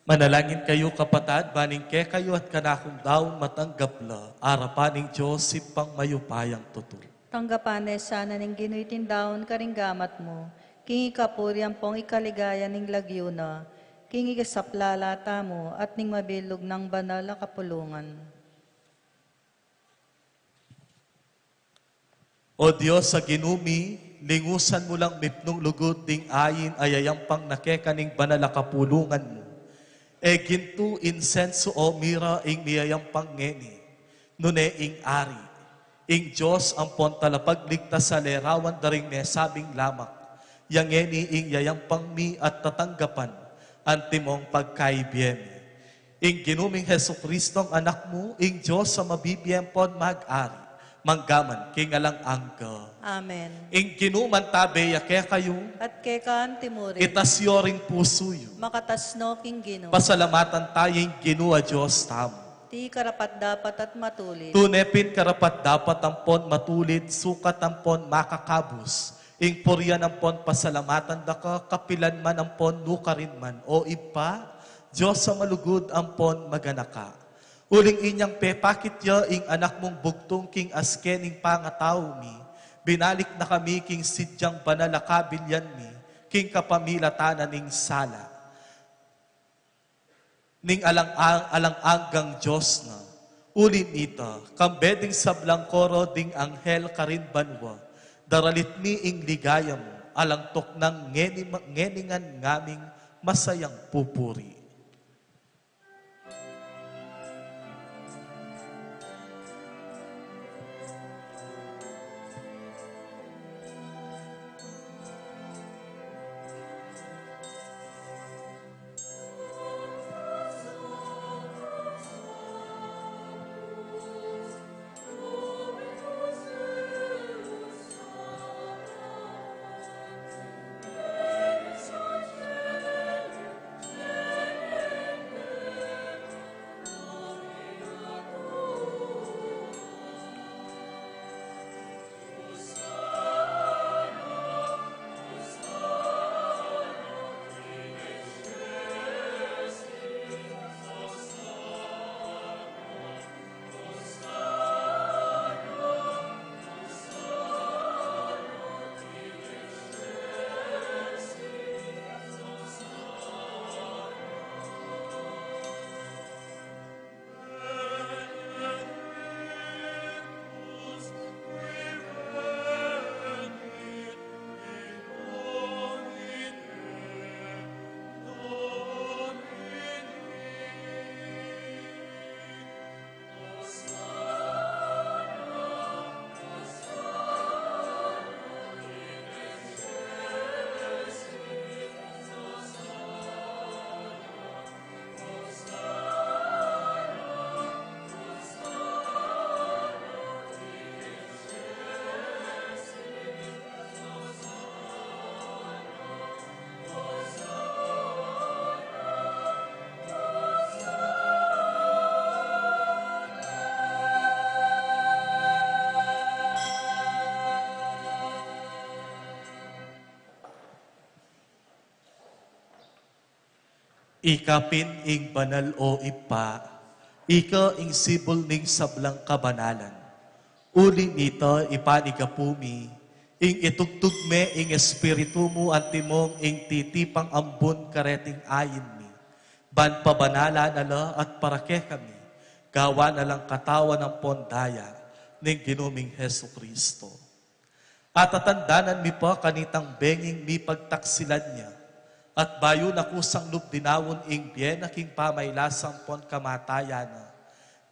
Manalangin kayo kapatad, baning ke kayo at kanakong daon matanggapla, arapaning Diyos sipang mayupayang tutul. Tanggapan sana ning ginuitin daon karinggamat mo, kingi kapuriang pong ikaligaya ning lagyuna, kingi kasaplalata mo at ning mabilog ng banal na kapulungan. O Diyos sa ginumi, lingusan mo lang mipnong lugod ding ayin ayayang pang nakekaning banal na kapulungan mo. E gintu insenso o mira ing niyayang pangngeni, nune ing ari, ing Diyos ang pontalapagligtas sa lerawan daring nesabing lamak, yang ngeni ing yayang pangmi at tatanggapan, antimong pagkaibiyemi. Ing ginuming Heso Kristo ang anak mo, ing Diyos sa mabibiyempon mag-ari, manggaman kingalang angka. Amen. Ing ginuman tabe yake kayo, At kekaan timurin, itasyo ring pusoyo. makatasno king gino, Pasalamatan tayong ginua Diyos tamo. ti karapat dapat at matulit. Tunepin karapat dapat ampon matulid, sukat ampon makakabus. Ing puryan ampon pasalamatan daka, kapilan man ampon nukarin man. O ipa, Diyos sa malugod ampon maganaka. Uling inyang pepakit ya, ing anak mong bugtong king askening pangataw mi. Binalik na kami king sidyang banalakabilyan mi, king kapamilatanan ning sala. Ning alang-anggang Diyos na, ulin ita, kambeding sablang koro ding anghel karin banwa, daralit mi ing ligaya mo, alang tok ng ngeningan ngaming masayang pupuri. Ikapin ing banal o ipa, ika ing sibol ning sablang kabanalan. Uli nito ipanigapumi, ing itugtugme ing espiritu mo at timong ing titipang ambon kareting ayin mi. Ban pabanala nala at parake kami, gawa na lang katawan ng pondaya ning ginuming Heso Kristo. At tatandanan mi pa kanitang benging mi pagtaksilan niya, at bayo na kusang lubdinawon ing biyena king pamaylasang pon kamatayana.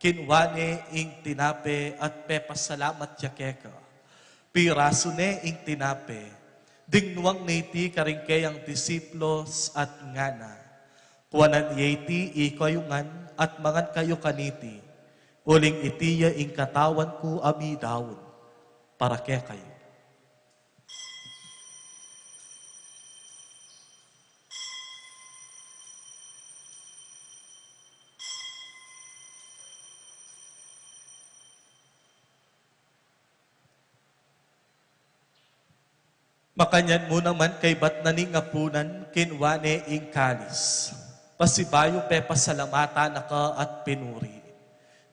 Kinwane ing tinape at pepasalamat yakeka. Piraso ne ing tinape. Dingnuang niti karingkeyang disiplos at ngana. Kuanan yeti ikayungan at mangan kayo kaniti. Uling itiya ing katawan ko amidawon. Para ke kayo. Makanyan mo naman kay bat naning apunan, kinwane ing kalis. Pasibayo pe pasalamatan naka at pinuri.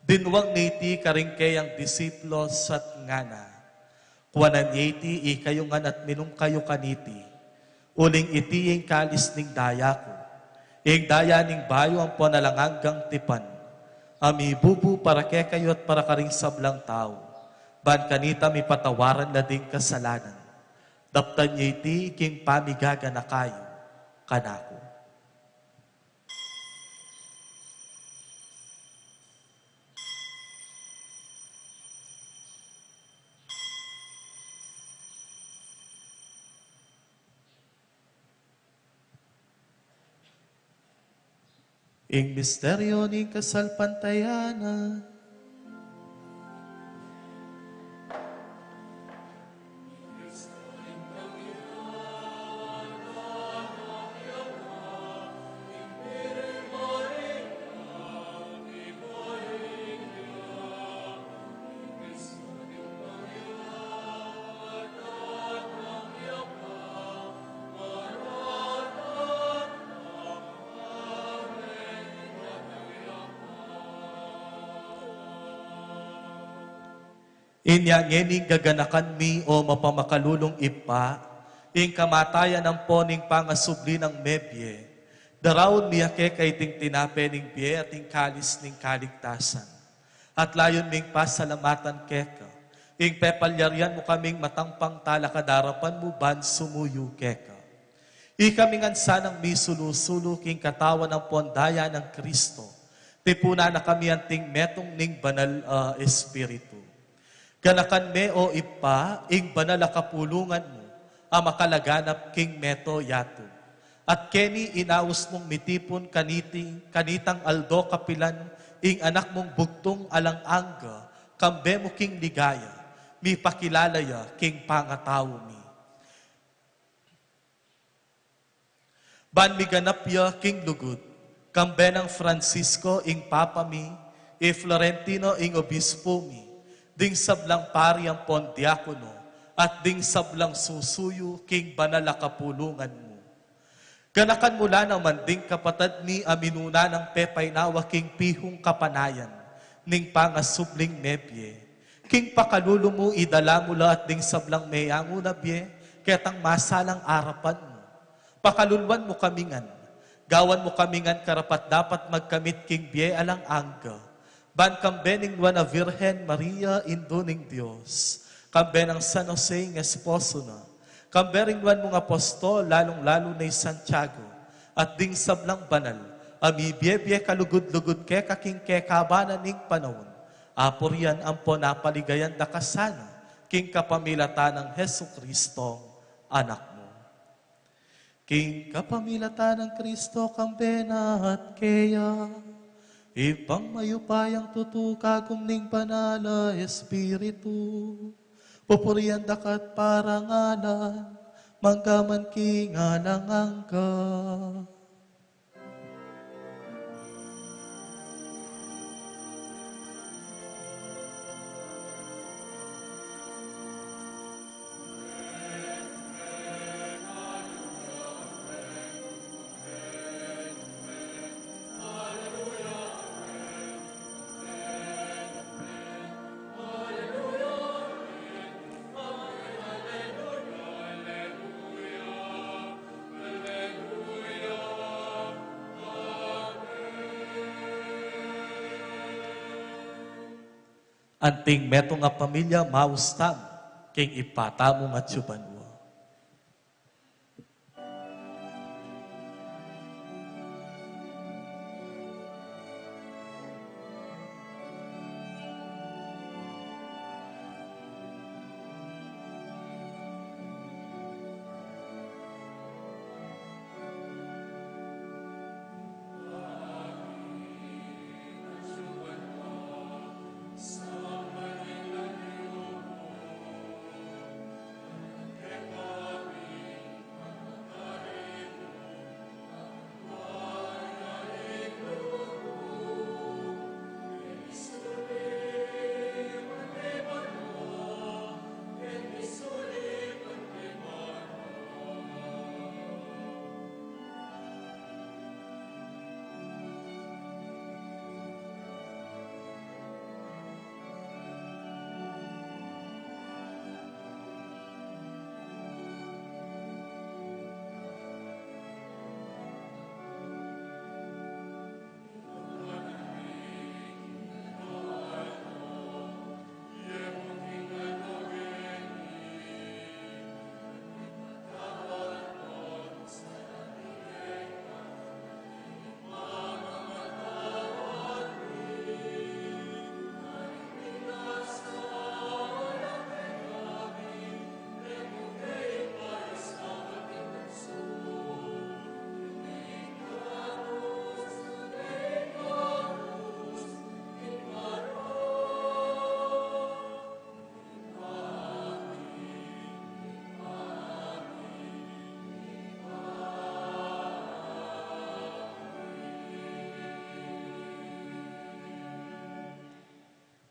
Dinwag niti karing kayang disiplos at ngana. Kuwanan iti ikayo ngan at minum kayo kaniti. Uling iti yung kalis ning daya ko. Ing daya ning bayo ang panalangagang tipan. Ami bubu para ke kayo at para karing sablang tao. Ban kanita mi patawaran na ding kasalanan. Daptan niya iti king pamigaga na kayo kanako. Ing misteryo ning kasalpantayanan, inya ngening gaganakan mi o mapamakalulong ipa, ing kamatayan ng poning pangasubli ng mebye, darawon miyake kay ting tinape ning biye at ting kalis ning kaligtasan. At layon ming pasalamatan keka, ing pepalyarian mo kaming matangpang talakadarapan mo ban sumuyo keka. Ikamingan sanang mi sulusulo king katawan ng pondaya ng Kristo, tipuna na kami anting metong ning banal espiritu. Ganakan me o ipa, ing banal kapulungan mo, ang makalaganap king meto yato. At keni inaus mong mitipon kanitang aldo kapilan, ing anak mong bugtong alang angga, kambe mo king ligaya, mi pakilalaya king pangatawo mi. Ban mi ganapya king lugod, kambe ng Francisco ing papa mi, Florentino ing obispo mi, ding sablang pari ang pondiakono, at ding sablang susuyo king banal kapulungan mo. Ganakan mula naman ding kapatad ni aminuna ng pepay nawa king pihong kapanayan, ning pangasubling mebye. King pakalulo mo idala mula at ding sablang mayango na bye, ketang masalang arapan mo. Pakalulwan mo kamingan, gawan mo kamingan karapat dapat magkamit king bye alang angga. Ban kambening na Virgen Maria induning Diyos, kambe ng San Jose ng esposo na, kambering mga apostol, lalong-lalo na Santiago, at ding sablang banal, amibiyebye kalugod-lugod ke kaking ke kabanan ning panahon, aporian ang po napaligayan da kasana, king kapamilatan ng Heso Kristo, anak mo. King kapamilatan ng Kristo, kambe na at keya, ipang mayupayang tutukagom ning panala Espiritu. Pupurian dakat parangalan, manggaman kingalang angka. Anting meto nga pamilya maustam, king ipatamo nga tsubanwa.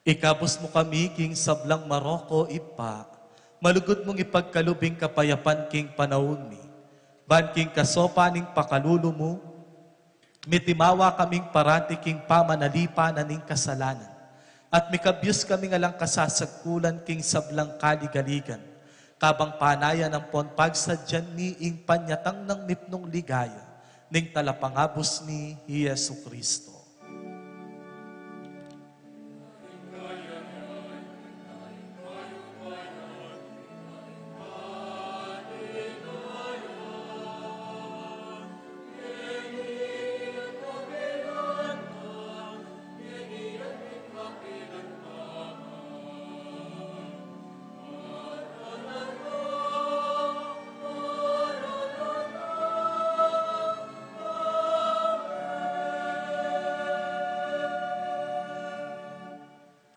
Ikabos mo kami, king sablang Maroko, ipa. Malugod mong ipagkalubing kapayapan, king panahon mi. Ban king kasopaning pakalulo mo, mitimawa kaming parati king pamanalipa na ning kasalanan. At mikabyos kami nga lang kasasagkulan king sablang kaligaligan. Kabang panaya ng ponpagsadyan ni ing panyatang ng mipnong ligaya, ning talapangabos ni Yesu Kristo.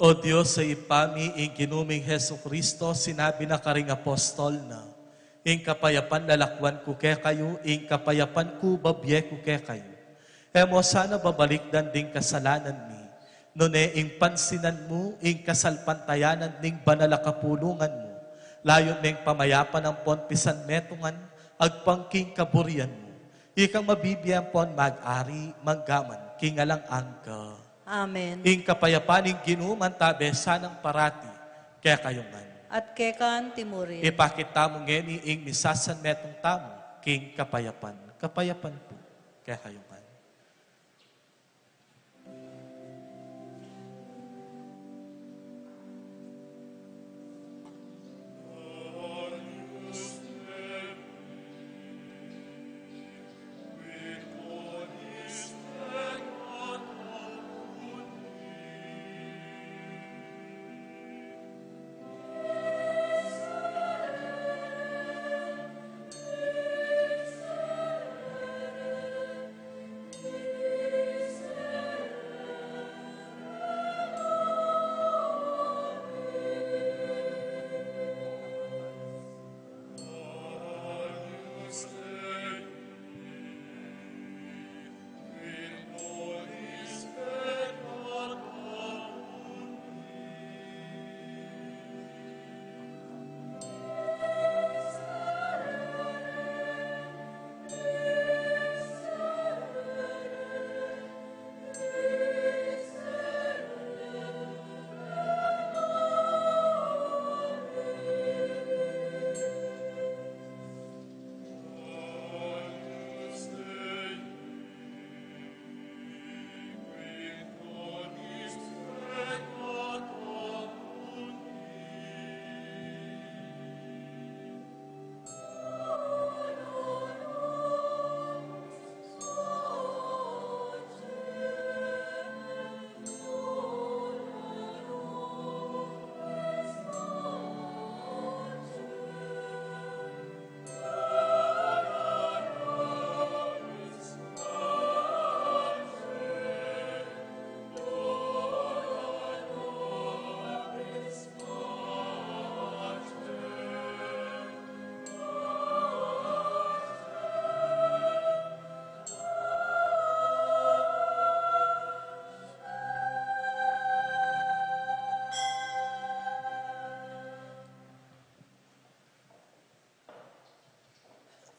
O Diyos sa ipami, ing kinuming Heso Kristo, sinabi na karing apostol na, ing kapayapan lalakwan ko ke kayo, ing kapayapan ko babye ko ke kayo. Emo sana babalikdan ding kasalanan ni, nune ing pansinan mo, ing kasalpantayanan ning banalakapulungan mo, layon ning pamayapan ng ponpisan metungan, agpangking kaburian mo. Ikang mabibiyang pon mag-ari, manggaman, kingalang angka. Amen. Ing kapayapaning ginuman tabe sanang parati, kaya kayungan. At kekan timurin. Ipakita mo ngeni ing misasan metong tamo, king kapayapan. Kapayapan po, kaya kayungan.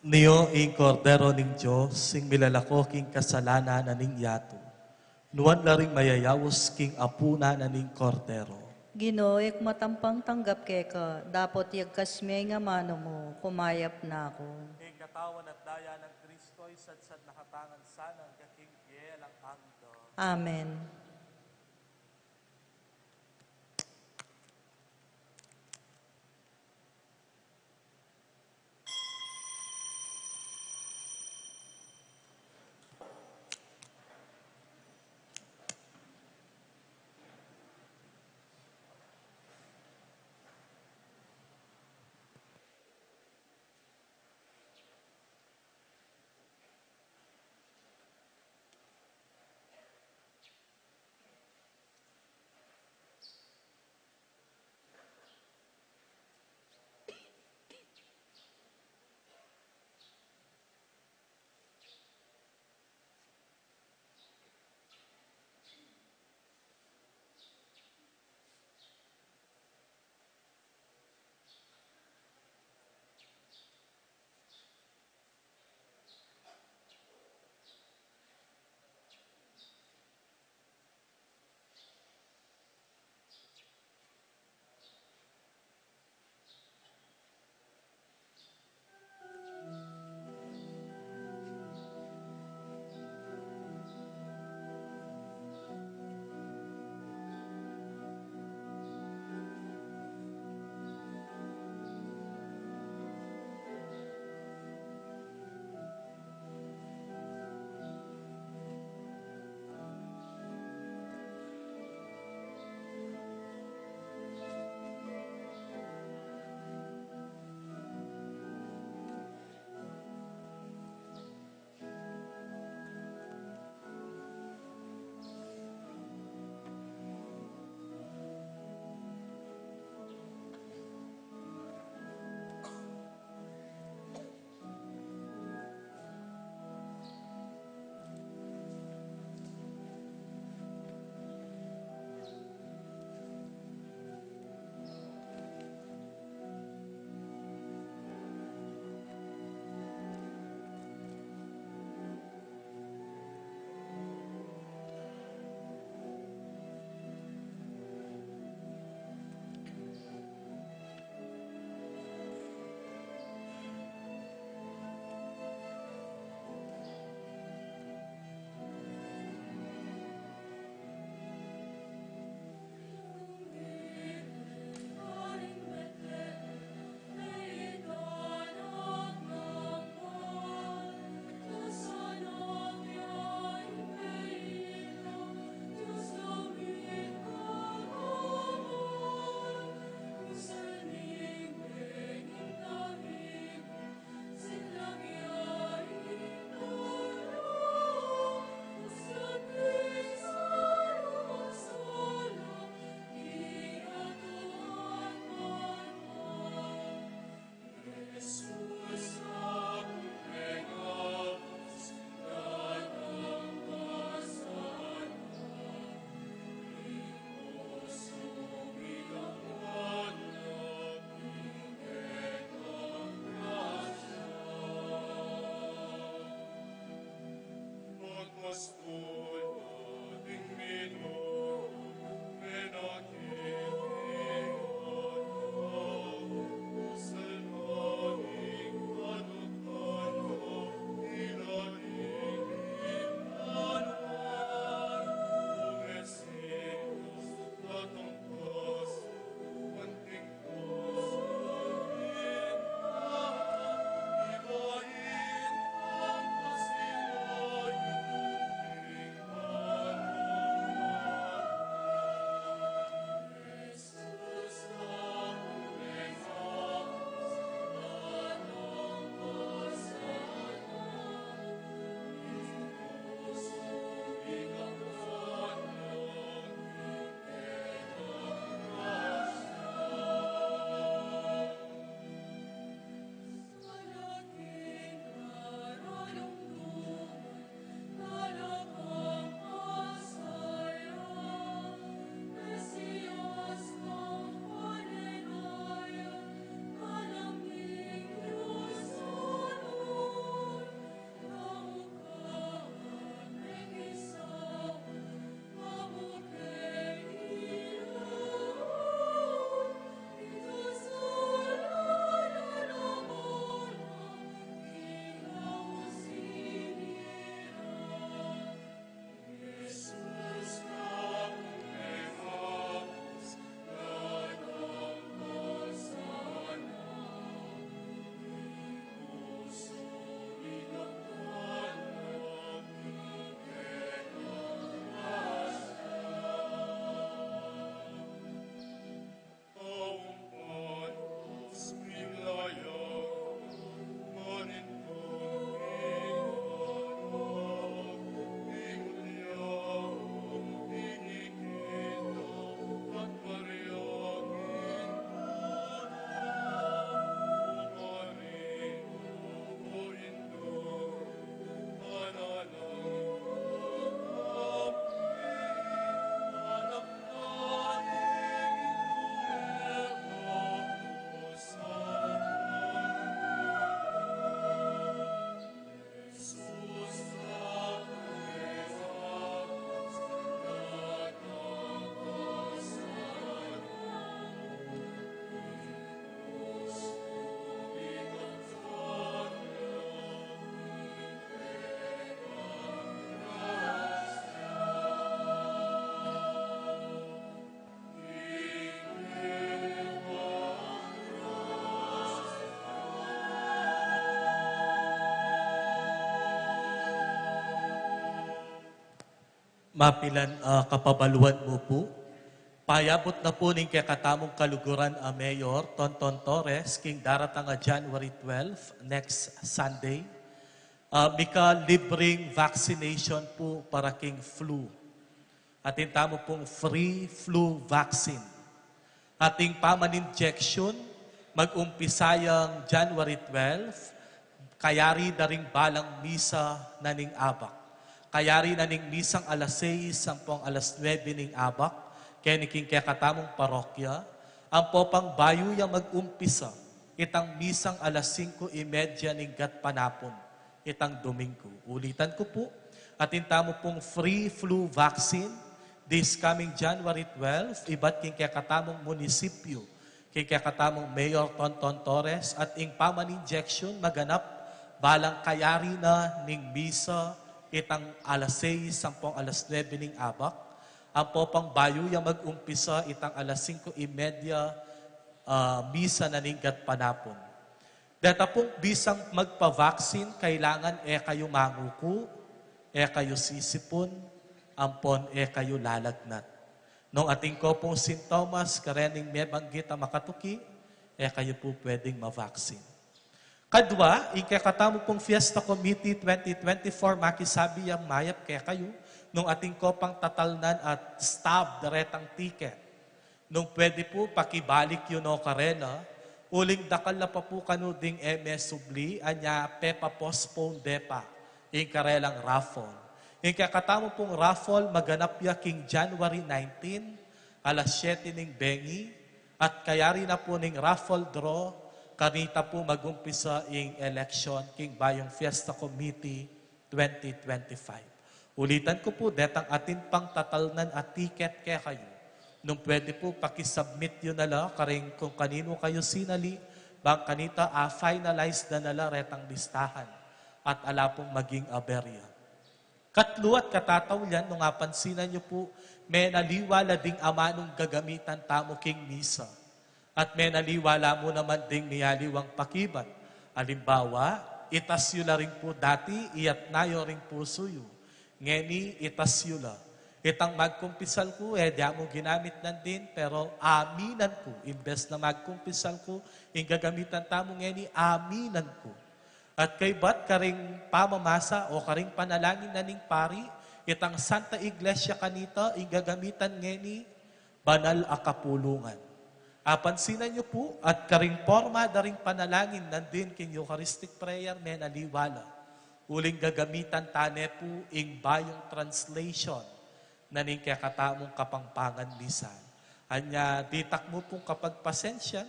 Niyo ing kordero ning Diyos, sing milalako king kasalanan na ning yato. Nuan na ring mayayawos king apuna na ning kordero. Ginoek matampang tanggap keka, dapat yagkasme nga mano mo, kumayap na ako. King katawan at daya ng Kristo, isadsad na hatangan sana, kaking ang angdo. Amen. Mapilan kapabaluan mo po. Payabot na po ning kakatamong kaluguran a Mayor Tonton Torres, king daratang a January 12, next Sunday. Mika libreng vaccination po para king flu. Atin tamo pong free flu vaccine. Ating paman injection, mag-umpisayang January 12, kayari na ring balang misa na ning abak. Kayari na ning misang alas 6, sampung alas 9 ning abak, kaya niking kaya katamong parokya, ang popang bayo yung mag-umpisa, itang misang alas 5:30 ning gat panapon, itang Domingo. Ulitan ko po, atin tamo pong free flu vaccine, this coming January 12, iba't king kaya katamong munisipyo, king kaya katamong Mayor Tonton Torres, at ing paman injection, maganap, balang kayari na ning misa, itang alas 6, sampung alas 9 ning abak. Ang popang bayo yung mag-umpisa, itang alas 5:30, misa na ning gat panapon. Data pong bisang magpa-vaccine, kailangan kayo manguko, kayo sisipon, ampon kayo lalagnat. Nung ating ko pong sintomas, karening may banggit ang makatuki, kayo po pwedeng ma-vaccine. Kadwa, ikakatamo pong Fiesta Committee 2024, makisabi ang mayap kaya kayo, nung ating kopang tatalnan at stab daretang ticket. Nung pwede po, pakibalik yun o karena, uling dakal na pa po kanuding MS Subli, anya pepa postpone depa, yung karelang raffle. Ikakatamo pong raffle, maganap ya king January 19, alas 7 ning bengi, at kayari na po ning raffle draw, kanita po mag-umpisa yung election king Bayong Fiesta Committee 2025. Ulitan ko po, detang atin pang tatalnan at ticket kaya kayo. Nung pwede po, pakisubmit yun nala, karing kung kanino kayo sinali, bang kanita finalize na nala retang listahan at ala pong maging aberya. Katlo at katataw yan, nung apansinan nyo po, may naliwala ding amanong gagamitan tamo king misa. At may naliwala mo naman ding niyaliwang pakibat. Alimbawa, itas yun na rin po dati, iyat nayo rin puso yun. Ngeni, itas yun la. Itang magkumpisal ko, di mo ginamit nan din, pero aminan ko. Imbes na magkumpisal ko, yung gagamitan tamo ngeni, aminan ko. At kay ba't karing pamamasa o karing panalangin na ning pari, itang Santa Iglesia kanita, yung gagamitan ngeni, banal a kapulungan. Apansinan nyo po, at karing forma daring panalangin, nandin king Eucharistic prayer, may naliwala. Uling gagamitan tane po, ing bayong translation, na ning kakatamong kapangpangan lisan. Anya, ditak mo pong kapag pasensya,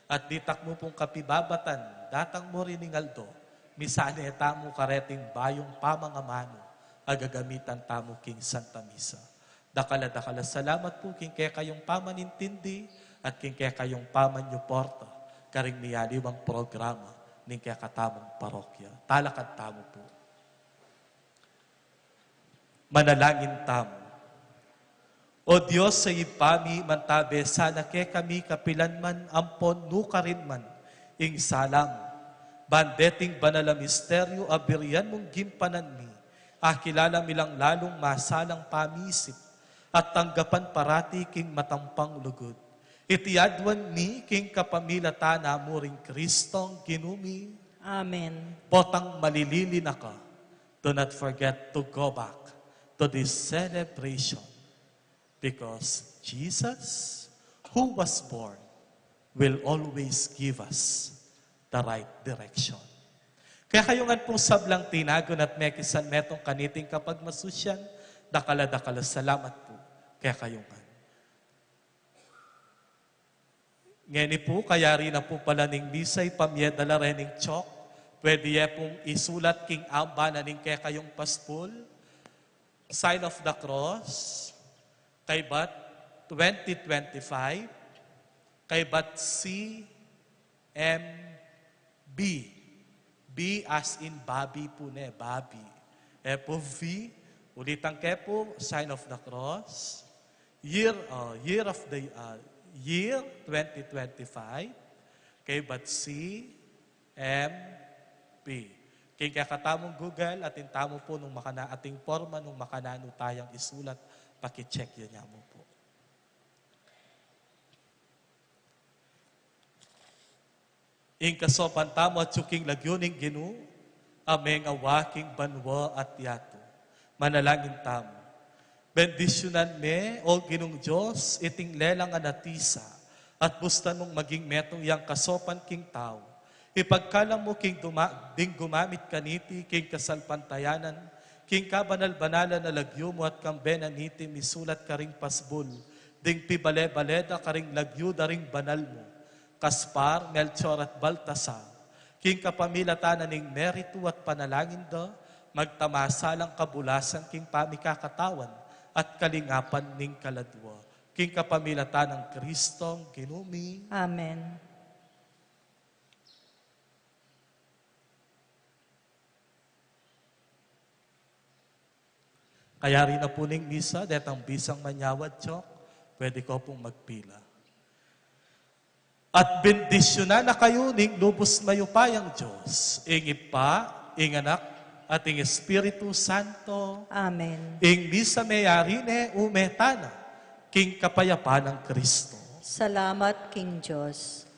at ditak mo pong kapibabatan, datang mo rin Aldo, misane tamo kareting bayong pamangamano, agagamitan tamo king Santa Misa. Dakala salamat po king kaya kayong pamanintindi, at king kaya kayong pamanyo porta, karing niyaliwang programa, ning kaya katamong parokya. Talakad tamo po. Manalangin tamo. O Diyos sa ipami mantabe, sana ke kami kapilanman, ampon nukarin man, ing salam. Bandeting banala misteryo, abiryan mong gimpanan mi, kilala milang lalong masalang pamisip, at tanggapan parati king matampang lugod. Itiyadwan mi king kapamilata na mo ring Kristong kinumi. Amen. Potang malilili na ka. Do not forget to go back to this celebration. Because Jesus, who was born, will always give us the right direction. Kaya kayo nga pong sablang tinagon at mekisan metong kaniting kapag masusyan, dakala salamat po. Kaya kayo nga. Ngeni po, kaya rin na po pala ning misay, pamyedala rin ning chok. Pwede pong isulat king amba na ning kaya kayong paspul. Sign of the Cross. Kay bat 2025. Kay bat CMB. B as in Bobby po ne, Bobby. Po V, ulitan kaya po, sign of the cross. Year of the year 2025, kay bat C, M, P. King kakatamong Google, atin tamo po nung ating forma, nung makanano tayong isulat, pakicheck yun niya mo po. Ing kasopan tamo at suking lagyuning Ginu, ameng awaking banwa at yato. Manalangin tamo. Bendisyonan me, o Ginong Diyos, iting lelang anatisa, at bustan mong maging metong yang kasopan king tao. Ipagkalam mo king ding gumamit kaniti, king kasalpantayanan, king kabanal-banalan na lagyo mo at kambenan niti misulat karing pasbul, ding pibale-baleda karing lagyo daring banal mo. Kaspar, Melchor at Baltasar, king kapamilatanan ning merito at panalangin do, magtamasalang kabulasan king pamikakatawan at kalingapan ning kaladwa. King kapamilatan ng Kristong Ginumi. Amen. Kaya rin na po ning misa, detang bisang manyawad chok, pwede ko pong magpila. At bendisyonan na kayo ning lubos mayupayang Diyos, ing Ipa, ing Anak, at ing Espiritu Santo, Amen. ing misa mayarine umetana, king kapayapan ng Kristo. Salamat, King Diyos.